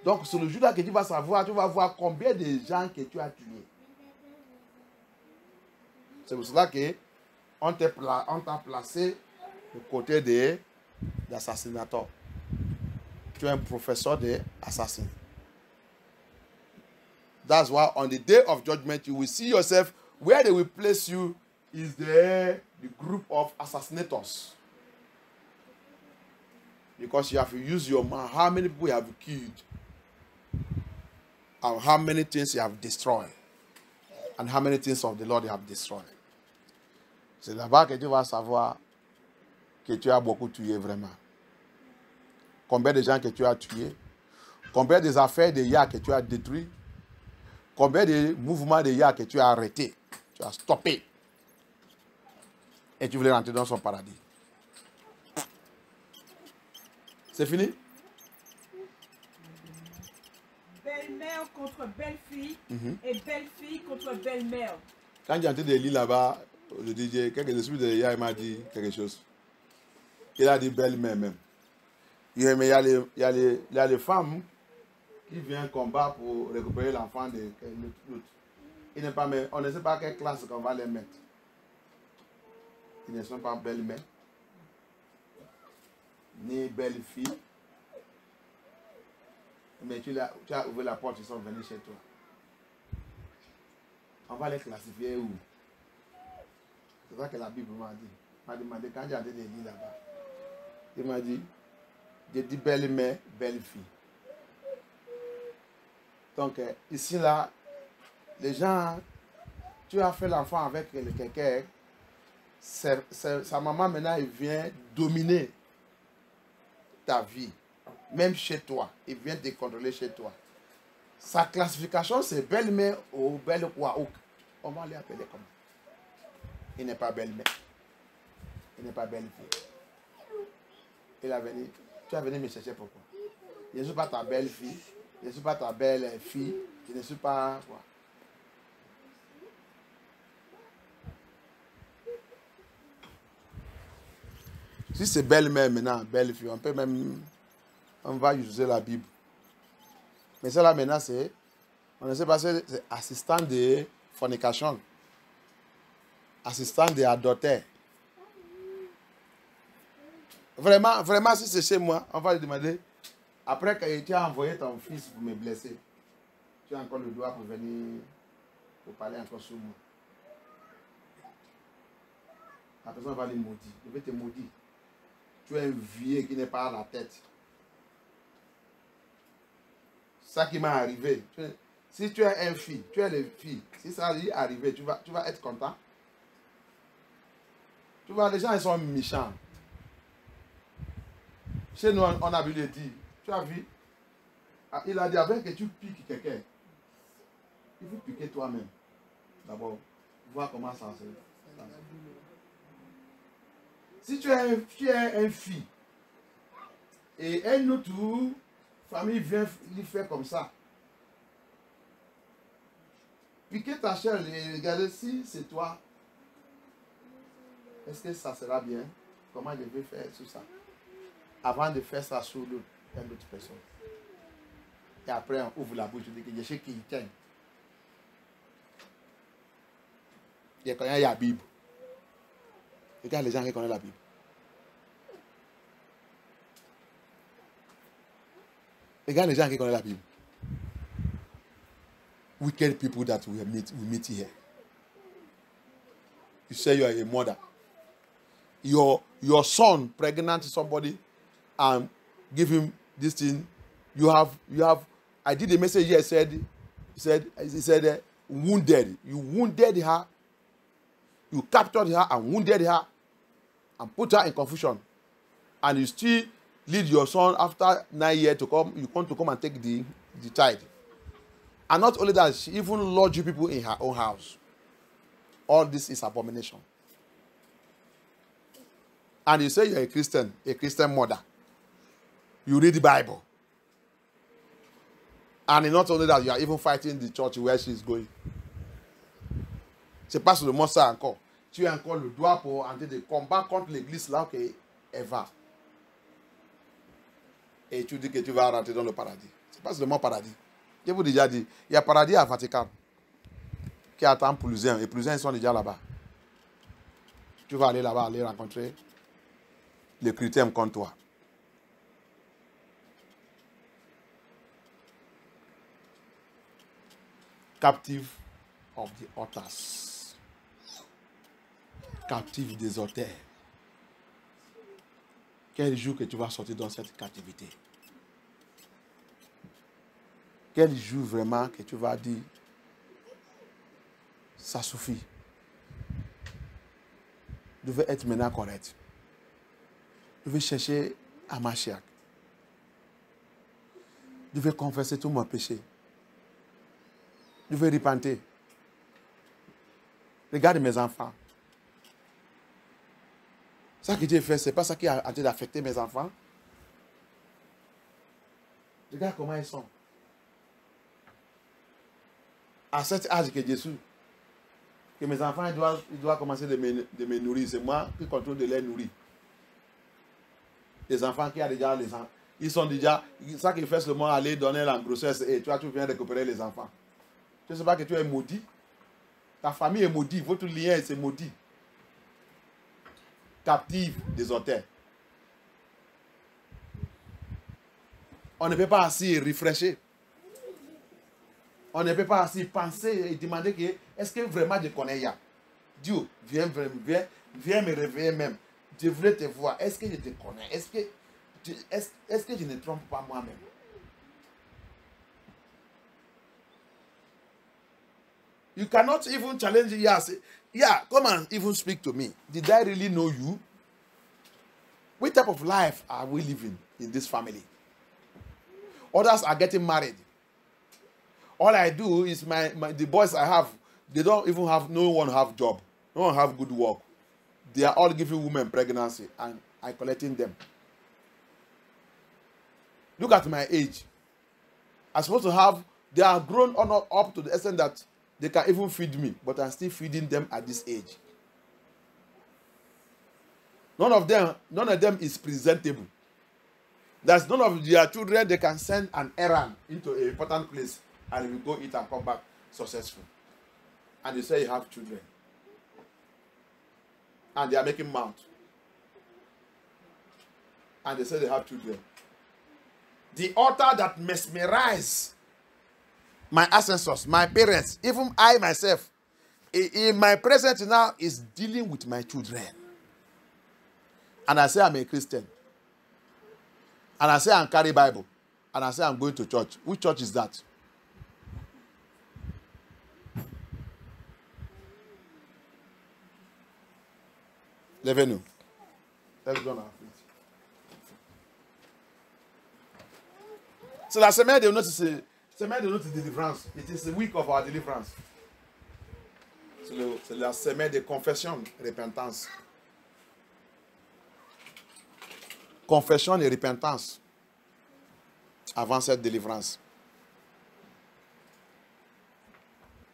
Donc, c'est le jour-là que tu vas savoir, tu vas voir combien de gens que tu as tués. C'est pour cela qu'on t'a placé au côté des assassinateurs. Tu es un professeur d'assassin. That's why on the day of judgment, you will see yourself, where they will place you is the group of assassinators. Because you have to use your mind. How many people you have killed? And how many things you have destroyed. And how many things of the Lord you have destroyed. C'est là-bas que tu vas savoir que tu as beaucoup tué vraiment. Combien de gens que tu as tués. Combien des affaires de Yah que tu as détruits. Combien de mouvements de Yah que tu as arrêtés. Tu as stoppé. Et tu voulais rentrer dans son paradis. C'est fini? Belle-mère contre belle-fille et belle-fille contre belle-mère. Quand j'ai entendu de lire là-bas, le DJ, quelques esprits de Yah m'a dit quelque chose. Il a dit belle-mère même. Mais il y a les femmes qui viennent combattre pour récupérer l'enfant de l'autre. On ne sait pas quelle classe qu'on va les mettre. Ils ne sont pas belles-mères, ni belles-filles. Mais tu as ouvert la porte, ils sont venus chez toi. On va les classifier où? C'est ça que la Bible m'a dit. Il m'a demandé quand j'ai entendu les lire là-bas. Il m'a dit, j'ai dit belle-mère, belle-fille. Donc ici là, les gens, tu as fait l'enfant avec quelqu'un, sa maman maintenant, il vient dominer ta vie. Même chez toi, il vient te contrôler chez toi. Sa classification, c'est belle-mère ou belle quoi. On va l'appeler comment? Il n'est pas belle-mère. Il n'est pas belle-fille. Tu es venu me chercher pourquoi? Je ne suis pas ta belle-fille. Je ne suis pas ta belle-fille. Je ne suis pas quoi. Si c'est belle-mère maintenant, belle-fille, on va utiliser la Bible. Mais ça là maintenant, on ne sait pas, c'est assistant de fornication, assistant de adultère. Vraiment, si c'est chez moi, on va lui demander, après que tu as envoyé ton fils pour me blesser, tu as encore le droit pour venir, pour parler encore sur moi. La personne va lui maudire, je vais te maudire. Tu es un vieux qui n'est pas à la tête. Ça qui m'est arrivé. Si tu es une fille, tu es les filles, si ça lui est arrivé, tu vas être content. Tu vois, les gens, ils sont méchants. Chez nous, on a vu le dire. Tu as vu? Il a dit, avant que tu piques quelqu'un, il faut piquer toi-même. D'abord, voir comment ça se passe. Si tu es une fille, et un autre famille vient lui faire comme ça, piquer ta chair et regarder si c'est toi, est-ce que ça sera bien? Comment je vais faire tout ça? Avant de faire ça sur une autre personne. Et après, on ouvre la bouche, on dit que je sais qui tient. Il connaît la Bible. Regarde les gens qui connaissent la Bible. Regarde les gens qui connaissent la Bible. Wicked people that we meet here. You say you are a mother. Your son pregnant somebody and give him this thing. You have. I did a message here. He said, wounded. You wounded her. You captured her and wounded her and put her in confusion. And you still lead your son after 9 years to come. You want to come and take the child. And not only that, she even lodged you people in her own house. All this is abomination. And you say you're a Christian mother. You read the Bible. And not only that, you are even fighting the church where she is going. C'est pas seulement ça encore. Tu as encore le droit pour entrer de combat contre l'église là qu'elle va. Et tu dis que tu vas rentrer dans le paradis. C'est pas seulement paradis. Je vous ai déjà dit, il y a paradis à Vatican qui attend plusieurs. Et plusieurs sont déjà là-bas. Tu vas aller là-bas, aller rencontrer les chrétiens comme toi. Captive of the altars. Captive des auteurs. Quel jour que tu vas sortir dans cette captivité? Quel jour vraiment que tu vas dire, ça suffit. Je veux être maintenant correct. Je veux chercher à Mashiach. Je veux confesser tous mes péchés. Je veux repentir. Regarde mes enfants. Ça que j'ai fait, ce n'est pas ça qui a en train d'affecter mes enfants. Regarde comment ils sont. À cet âge que Jésus, que mes enfants ils doivent commencer de me nourrir. C'est moi qui contrôle de les nourrir. Les enfants qui ont déjà les enfants, ils sont déjà, ça qui fait seulement aller donner la grossesse et toi tu viens récupérer les enfants. Tu ne sais pas que tu es maudit. Ta famille est maudite, votre lien c'est maudit. Captive des auteurs. On ne peut pas ainsi refresher. On ne peut pas ainsi penser et demander que est-ce que vraiment je connais Yah? Dieu, viens me réveiller même. Je voulais te voir. Est-ce que je te connais? Est-ce que je ne trompe pas moi-même? You cannot even challenge Yah. Say, yeah, come and even speak to me. Did I really know you? What type of life are we living in this family? Others are getting married. All I do is the boys I have, they don't even have, no one have job. No one have good work. They are all giving women pregnancy and I collecting them. Look at my age. I'm supposed to have, they are grown up to the extent that they can even feed me, but I'm still feeding them at this age. None of them is presentable. There's none of their children they can send an errand into an important place and we go eat and come back successful. And they say you have children. And they are making mouth. And they say they have children. The altar that mesmerized my ancestors, my parents, even I myself, in my present now is dealing with my children. And I say I'm a Christian. And I say I'm carry Bible. And I say I'm going to church. Which church is that? Levez-nous. Let's go now. C'est la semaine de notre délivrance. It is the week of our deliverance. C'est la semaine de confession, repentance. Confession et repentance avant cette délivrance.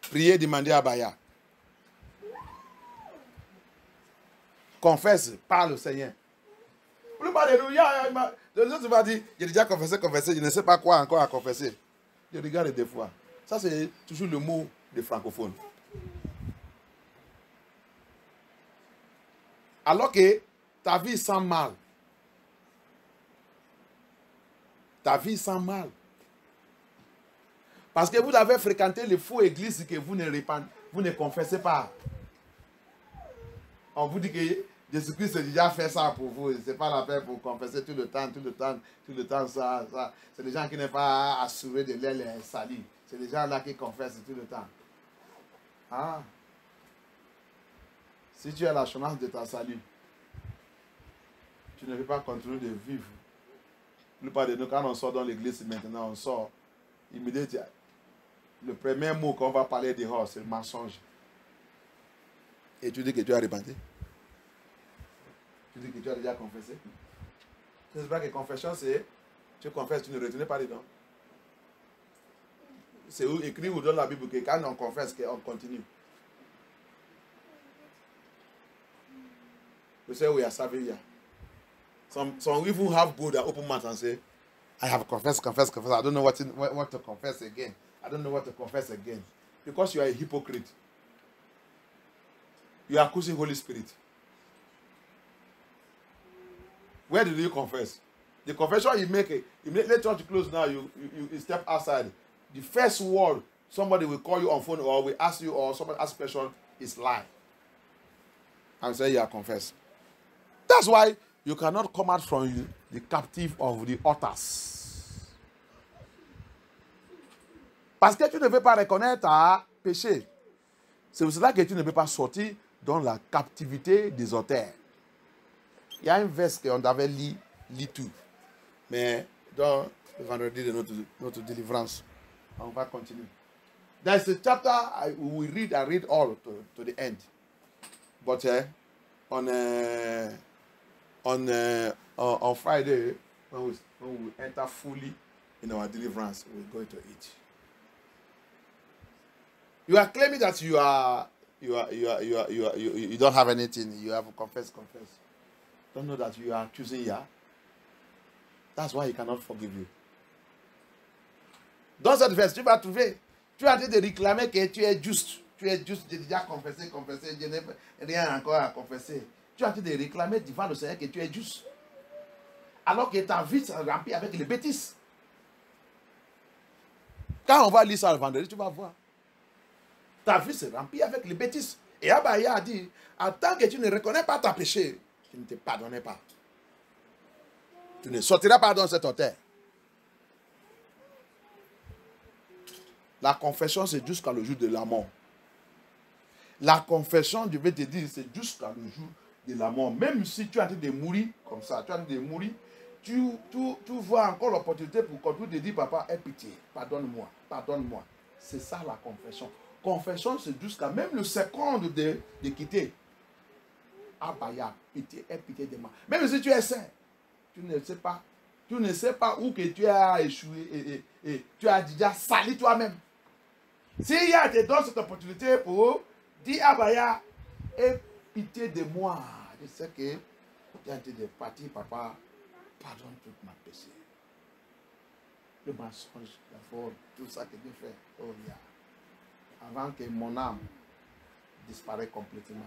Priez, demandez à Baya. Confesse, parle au Seigneur. Le autre va dire, j'ai déjà confessé, je ne sais pas quoi encore à confesser. Je regarde des fois. Ça, c'est toujours le mot des francophones. Alors que ta vie sent mal. Ta vie sent mal. Parce que vous avez fréquenté les faux églises que vous ne confessez pas. On vous dit que Jésus-Christ a déjà fait ça pour vous. Ce n'est pas la peine pour confesser tout le temps, ça. C'est les gens qui n'ont pas assuré de l'aile salie. C'est les gens là qui confessent tout le temps. Ah. Si tu as la chance de ta salut, tu ne peux pas continuer de vivre. La plupart de nous, quand on sort dans l'église maintenant, on sort immédiatement. Le premier mot qu'on va parler dehors, c'est le mensonge. Et tu dis que tu as repenti. Tu dis que tu as déjà confessé. Tu ne sais pas que confession, c'est tu confesses, tu ne retournes pas dedans. C'est écrit ou dans la Bible que quand on confesse, on continue. You say we are serving Yah. Some even have bold and open mouth and say, I have confessed. I don't know what to confess again. I don't know what to confess again. Because you are a hypocrite. You are accusing Holy Spirit. Where did you confess? The confession you make, let church close now, you step outside. The first word somebody will call you on phone or will ask you or somebody ask question is lie. And say you are confessed. That's why you cannot come out from the captive of the altars. Parce que tu ne veux pas reconnaître ta péché. C'est pour cela que tu ne peux pas sortir dans la captivité des auteurs. Il y a un verset qu'on avait lu tout. Mais dans le vendredi de notre délivrance, on va continuer. There's a chapter we read all to the end. But on Friday, when we enter fully in our deliverance, we're going to eat. You are claiming that you don't have anything. You have confess. Don't know that you are choosing Yah. That's why he cannot forgive you. Dans cette verse, tu vas trouver, tu as dit de réclamer que tu es juste. Tu es juste, j'ai déjà confessé, je n'ai rien encore à confesser. Tu as dit de réclamer devant le Seigneur que tu es juste. Alors que ta vie se remplit avec les bêtises. Quand on va lire ça le vendredi, tu vas voir. Ta vie se remplit avec les bêtises. Et Abaya a dit, en tant que tu ne reconnais pas ta péché, tu ne te pardonnes pas. Tu ne sortiras pas dans cette hauteur. La confession, c'est jusqu'à le jour de la mort. La confession, je vais te dire, c'est jusqu'à le jour de la mort. Même si tu es en train de mourir comme ça, tu es en train de mourir, tu vois encore l'opportunité pour continuer de dire, papa, aie pitié, pardonne-moi, pardonne-moi. C'est ça la confession. Confession, c'est jusqu'à même le seconde de quitter. Abaya, pitié, aie pitié de moi. Même si tu es saint, tu ne sais pas où que tu as échoué et tu as déjà sali toi-même. S'il y a te donne cette opportunité pour dire Abaya, aie pitié de moi. Je sais que tu as été de partir, papa, pardonne tout ma péché. Le mensonge, la faute, tout ça que j'ai fait. Oh, yeah. Avant que mon âme disparaisse complètement.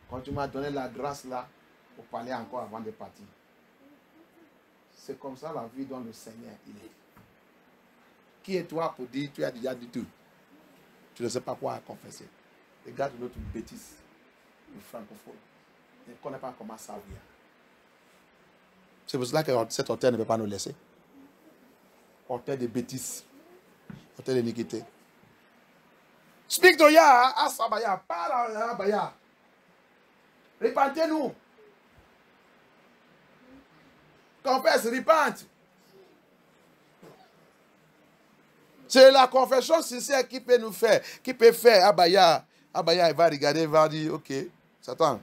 Quand tu m'as donné la grâce là, pour parler encore avant de partir. C'est comme ça la vie dont le Seigneur il est. Qui est toi pour dire tu as déjà dit tout? Tu ne sais pas quoi confesser. Regarde notre bêtise, le francophone. Il ne connaît pas comment ça vient. C'est pour cela que cet auteur ne peut pas nous laisser. Auteur de bêtises, auteur d'iniquité. Speak to ya, ask Abaya, parle à Abaya. Repentez-nous. Confesse, repente. C'est la confession sincère qui peut nous faire, qui peut faire Abaya. Abaya, il va regarder, il va dire, ok, Satan,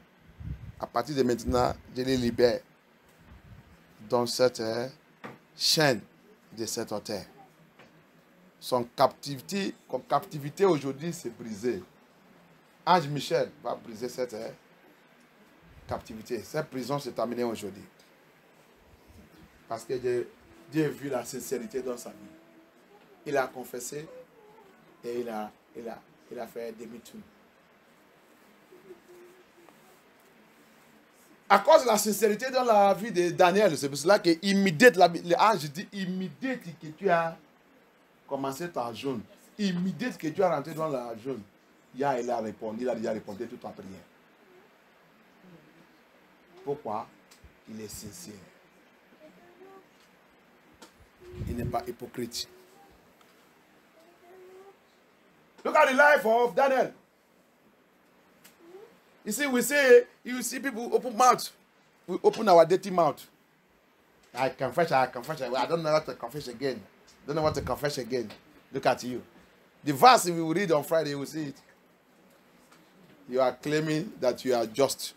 à partir de maintenant, je les libère dans cette chaîne de cet auteur. Son captivité aujourd'hui s'est brisée. Ange Michel va briser cette captivité. Cette prison s'est terminée aujourd'hui. Parce que Dieu a vu la sincérité dans sa vie. Il a confessé et il a fait demi-tour. À cause de la sincérité dans la vie de Daniel, c'est pour cela que l'ange dit immédiat que tu as commencé ta jeûne. Immédiat que tu as rentré dans la jeûne. Il a répondu, il a déjà répondu toute ta prière. Pourquoi? Il est sincère. Il n'est pas hypocrite. Look at the life of Daniel. You see people open mouth. We open our dirty mouth. I confess. I don't know what to confess again. Don't know what to confess again. Look at you. The verse we will read on Friday, you will see it. You are claiming that you are just.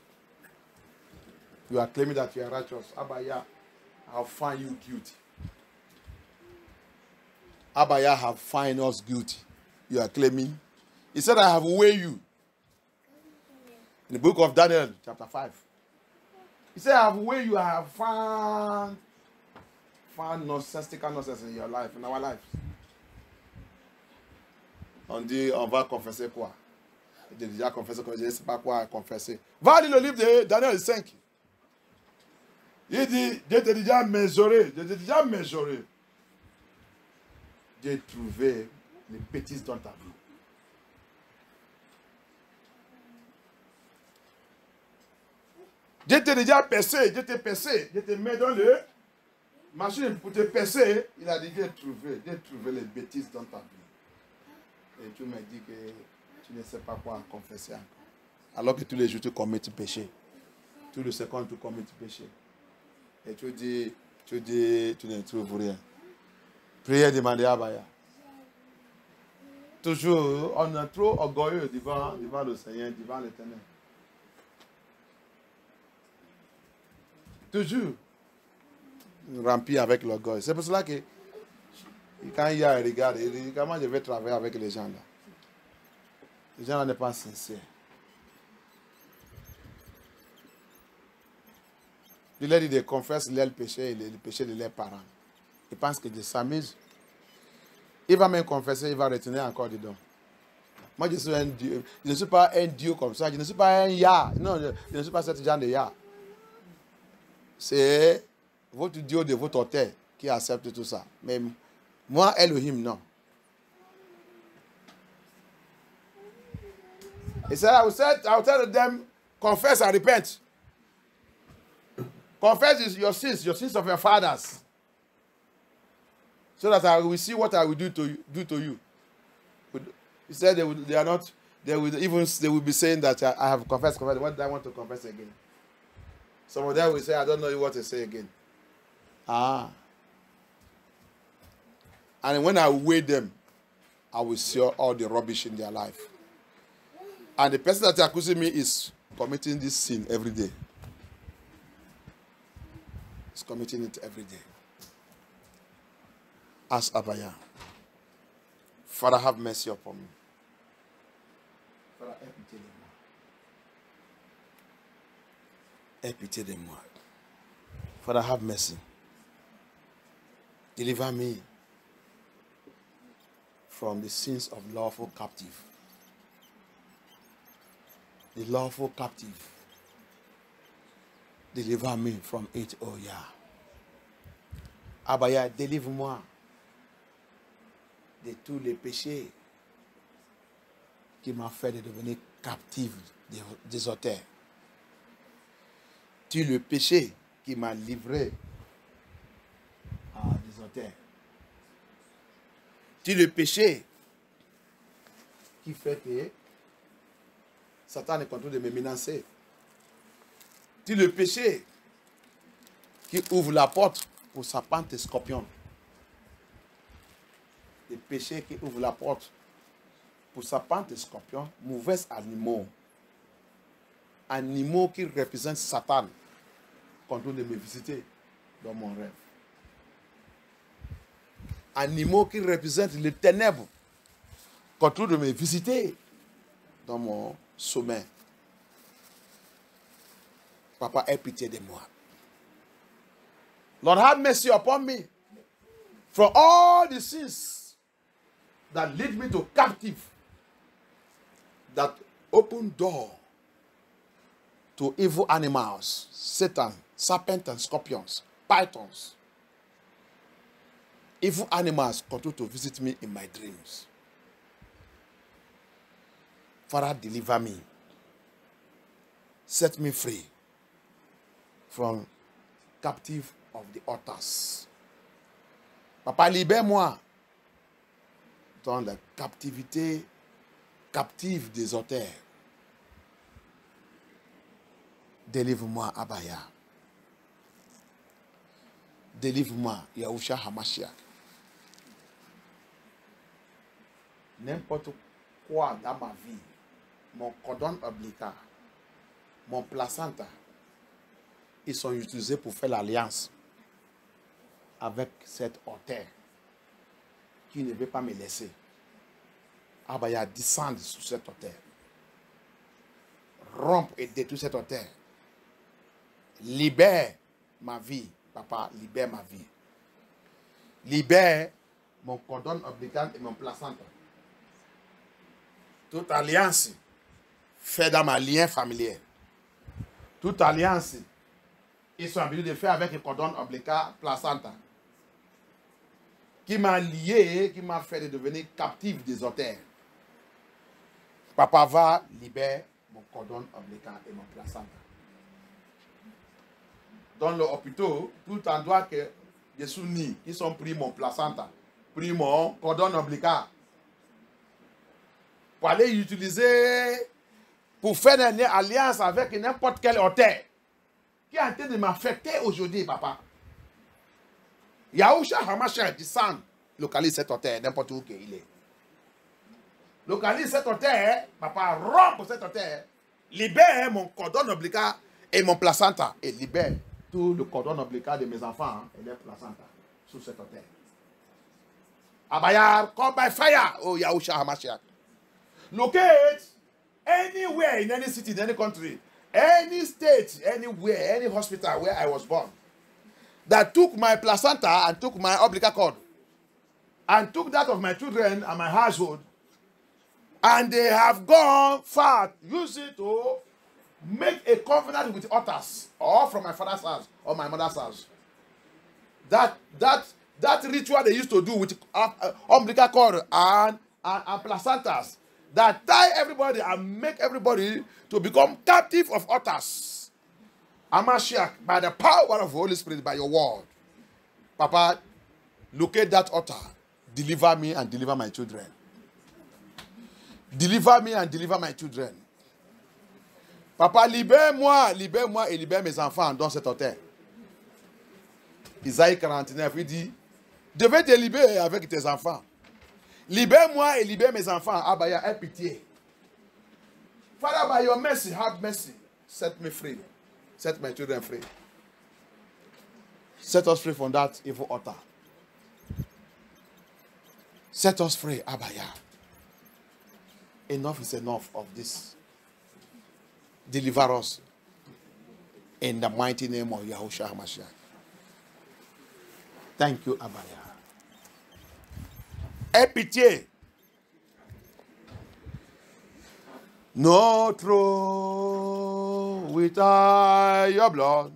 You are claiming that you are righteous. Abaya, I'll find you guilty. Abaya have find us guilty. You are claiming. He said, I have weighed you. In the book of Daniel, chapter 5. He said, I have weighed you. I have found nonsensical nonsense in your life, in our lives. On dit, on va confesser quoi? J'ai déjà confessé, je ne sais pas quoi confesser. Va lire le livre de Daniel 5. Il dit, je t'ai déjà mesuré. J'ai trouvé les bêtises dans ta vie. Je t'ai déjà percé, je te mets dans le machine pour te percer. Il a dit, j'ai trouvé les bêtises dans ta vie. Et tu me dis que tu ne sais pas quoi confesser encore. Alors que tous les jours tu commets du péché. Tous les secondes tu commets du péché. Et tu dis, tu ne trouves rien. Priez, demandez à Abaya. Toujours, on est trop orgueilleux devant le Seigneur, devant l'Éternel. Toujours rempli avec l'orgueil. C'est pour cela que quand il y a un regard, il dit comment je vais travailler avec les gens là. Les gens là ne sont pas sincères. Je leur dis de confesser leurs péchés et les péchés de leurs parents. Ils pensent que Dieu s'amuse. Il va même confesser, il va retenir encore dedans. Moi, je suis un Dieu. Je ne suis pas un Dieu comme ça. Je ne suis pas un Yah. Non, je ne suis pas ce genre de Yah. C'est votre Dieu de votre terre qui accepte tout ça. Mais moi, Elohim, non. He said, I'll tell them, confess and repent. Confess your sins of your fathers. So that I will see what I will do to you. He said they will be saying that I have confessed. What do I want to confess again? Some of them will say, I don't know what to say again. And when I weigh them, I will see all the rubbish in their life. And the person that is accusing me is committing this sin every day. He's committing it every day. Ask Abaya. Father, have mercy upon me. Father, aie pitié de moi. Father, have mercy. Deliver me from the sins of lawful captive. The lawful captive. Deliver me from it, oh yeah. Abaya, délivre-moi de tous les péchés qui m'ont fait de devenir captive des auteurs. Tu le péché qui m'a livré à des auteurs. Tu le péché qui fait que Satan est content de me menacer. Tu le péché qui ouvre la porte pour serpents et scorpions. Le péché qui ouvre la porte pour serpents et scorpions, mauvais animaux. Animaux qui représentent Satan, content de me visiter dans mon rêve. Animaux qui représentent les ténèbres, content de me visiter dans mon sommeil. Papa, aie pitié de moi. Lord, have mercy upon me for all the sins that lead me to captive, that open door to evil animals, Satan, serpents and scorpions, pythons. Evil animals continue to visit me in my dreams. Father, deliver me. Set me free from captive of the altars. Papa, libère-moi dans la captivité captive des auteurs. Délivre-moi, Abaya. Délivre-moi, Yahushua Hamashiach. N'importe quoi dans ma vie, mon cordon ombilical, mon placenta, ils sont utilisés pour faire l'alliance avec cet auteur qui ne veut pas me laisser. Abaya, descendre sur cet auteur. Rompre et détruire cet auteur. Libère ma vie, papa, libère ma vie. Libère mon cordon ombilical et mon placenta. Toute alliance faite dans ma lien familial. Toute alliance, ils sont habitués de faire avec le cordon ombilical placenta. Qui m'a lié, qui m'a fait de devenir captif des auteurs. Papa, va, libère mon cordon ombilical et mon placenta. Dans l'hôpital, tout endroit que je suis né, ils ont pris mon placenta, pris mon cordon ombilical. Pour aller utiliser, pour faire une alliance avec n'importe quel auteur qui est en train de m'affecter aujourd'hui, papa. Yahushua Hamashiach descend, localise cet auteur, n'importe où qu'il est. Localise cet auteur, papa, rompt cet auteur, libère mon cordon ombilical et mon placenta, et libère tout le cordon ombilical de mes enfants et leur placenta sous cet auteur. Abaya, come by fire, oh Yahushua Hamashiach. Locate anywhere in any city, in any country, any state, anywhere, any hospital where I was born, that took my placenta and took my umbilical cord and took that of my children and my household, and they have gone far, use it to make a covenant with others, or from my father's house or my mother's house. That ritual they used to do with umbilical cord and placentas, that tie everybody and make everybody to become captive of others. Amashiach, by the power of the Holy Spirit, by your word, Papa, locate that altar, deliver me and deliver my children. Deliver me and deliver my children. Papa, libère-moi et libère mes enfants dans cet hôtel. Isaïe 49, il dit, je vais te libérer avec tes enfants. Libère-moi et libère mes enfants. Abaya, aie pitié. Father, by your mercy, have mercy. Set me free. Set my children free. Set us free from that evil altar. Set us free, Abaya. Enough is enough of this. Deliver us in the mighty name of Yahushua HaMashiach. Thank you, Abaya. Aie pitié. No throne without your blood.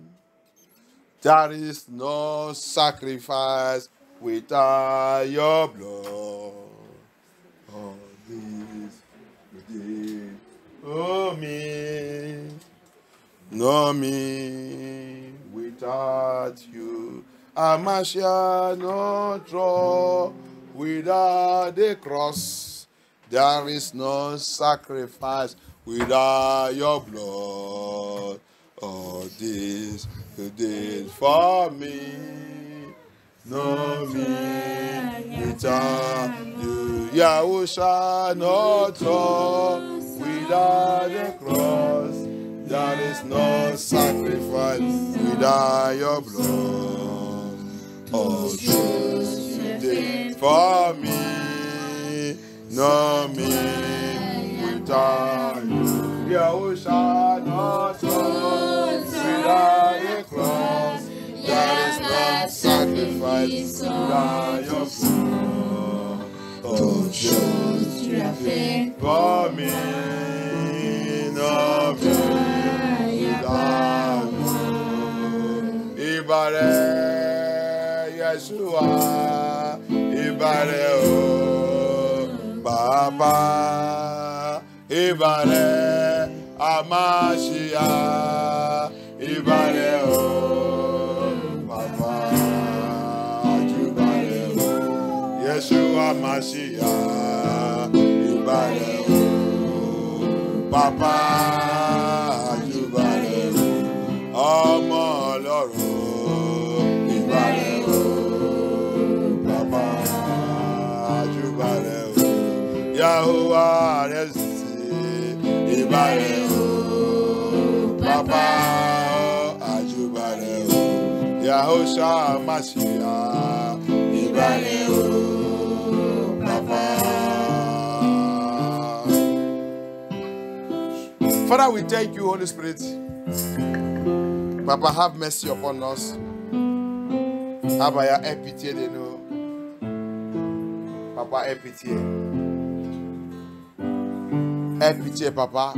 There is no sacrifice without your blood. Oh, this did. Oh, me. No me without you. Amashiach, no throne without the cross. There is no sacrifice without your blood. Oh, this you did for me. No me without you. Yahushua, no throne without the cross. There is no sacrifice without your blood. Oh, this you did for me. No me without you. Yahushua, no throne without the cross. There is no sacrifice without your blood. Oh, just you did for me. No me without you. Ibare Yeshua, Ibare O Baba, Ibare Amashiach, Ibare O Baba, Ibare O Yeshua Mashiach, Ibare O Baba, Ibare O Ọmọ Ọlọ́run, Ibare O Baba, Ibare O Yahuwah Resi, Ibare O Baba, Ibare O Yahushua Mashiach, Ibare O Baba. Father, we thank you, Holy Spirit. Papa, have mercy upon us. Abaya, aie pitié de nous. Papa, aie pitié. Aie pitié, Papa.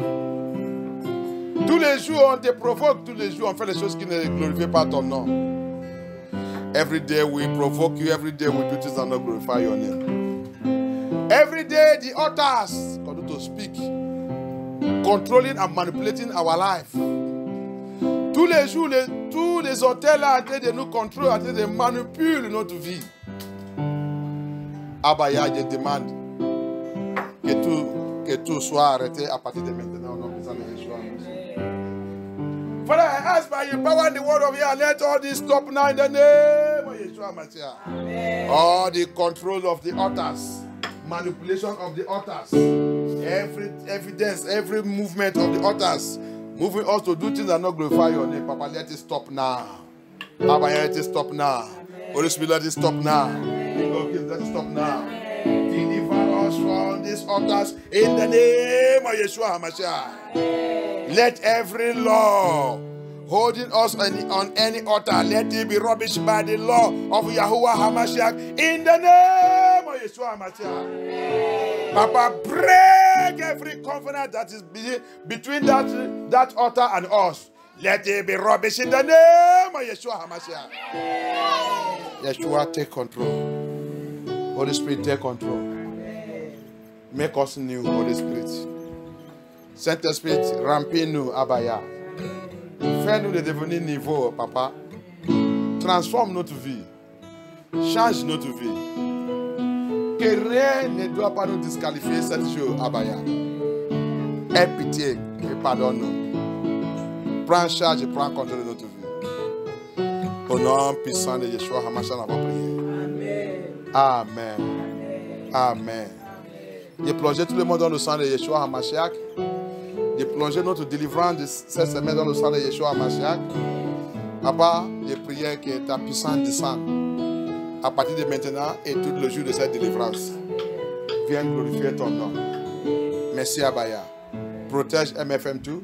Tous les jours, on te provoque. Tous les jours, on fait les choses qui ne glorifient pas ton nom. Every day, we provoke you. Every day, we do things that not glorify your name. Every day, the altars continue to speak, controlling and manipulating our life. Tous les jours, tous les hôtels là, en train de nous contrôler, en train de manipuler notre vie. Abaya, je demande que tout soit arrêté à partir de maintenant. Father, I ask by your power in the word of your, let all this stop now in the name of Yeshua Mashiach. All the control of the altars, manipulation of the altars, every evidence, every movement of the altars, moving us to do things that not glorify your name. Papa, let it stop now. Papa, let it stop now. Holy Spirit, let it stop now. Let it stop now. Deliver us from this altars in the name of Yeshua HaMashiach. Let every law holding us on any altar, let it be rubbished by the law of Yahuwah HaMashiach in the name of Yeshua HaMashiach. Papa, break every covenant that is between that altar and us. Let it be rubbish in the name of Yeshua HaMashiach. Yeshua, take control. Holy Spirit, take control. Make us new, Holy Spirit. Saint-Esprit, remplis-nous, Abaya. Fais-nous de devenir niveau, Papa. Transforme notre vie. Change notre vie. Que rien ne doit pas nous disqualifier cette jour, Abaya. Aie pitié et pardonne-nous. Prends charge et prends contrôle de notre vie. Au nom puissant de Yeshua HaMashiach, nous avons prié. Amen. Amen. De plonger tout le monde dans le sang de Yeshua HaMashiach. De plonger notre délivrance de cette semaine dans le sang de Yeshua HaMashiach. Papa, je prie que ta puissance descende à partir de maintenant et tout le jour de cette délivrance. Viens glorifier ton nom. Merci Abaya. Protège MFM2,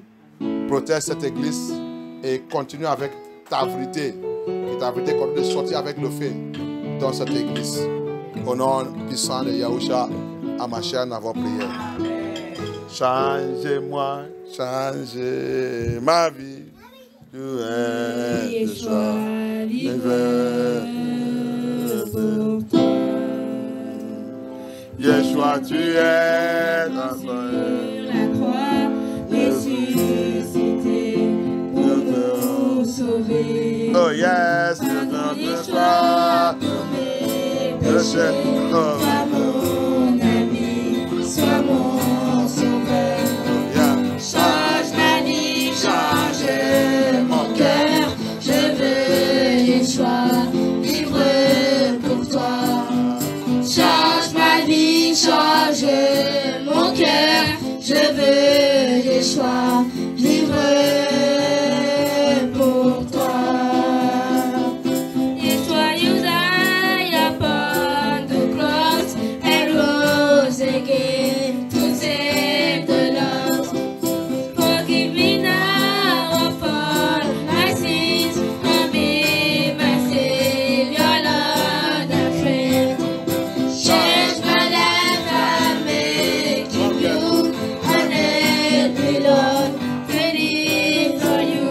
protège cette église et continue avec ta vérité. Que ta vérité continue de sortir avec le feu dans cette église. Au nom puissant de Yahushua HaMashiach, nous avons prié. Changez-moi, changez ma vie. Tu es le soir, Yeshua, tu es la croix, ressuscité pour nous sauver. Oh yes, notre soir, le chef, sois mon ami, sois mon sauveur. Change ma vie, change mon cœur. Je veux Yeshua, vivre pour toi. Change ma vie, change mon cœur. Je veux Yeshua, vivre pour toi. Yeshua, you die upon the cross and rose again to save the lost. Forgive me now of all my sins and be my Savior, Lord and friend. Change my life and make it new, and help me, Lord, to live for you.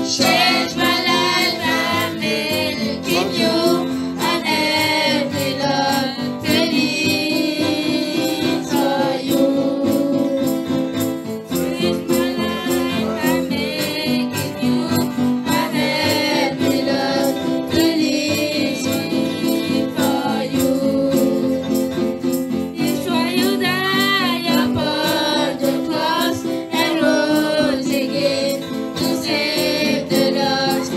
Change my life and make it new, and help me, Lord, to live for you. Change my life and make it new, and help me, Lord, to live for you. Yeshua, you died upon the cross and rose again to save the lost.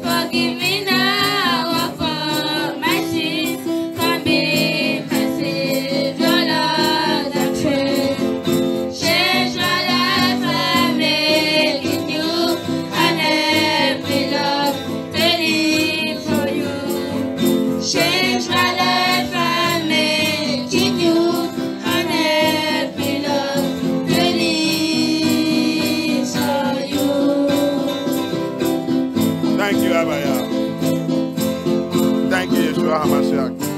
Forgive me now of all my sins, come be my Savior, Lord and friend. Change my life and make it new, and help me, Lord, to live for you. Change my life and make it new, and help me, Lord, to live for you. Thank you, Abaya. Thank you, Yeshua HaMashiach.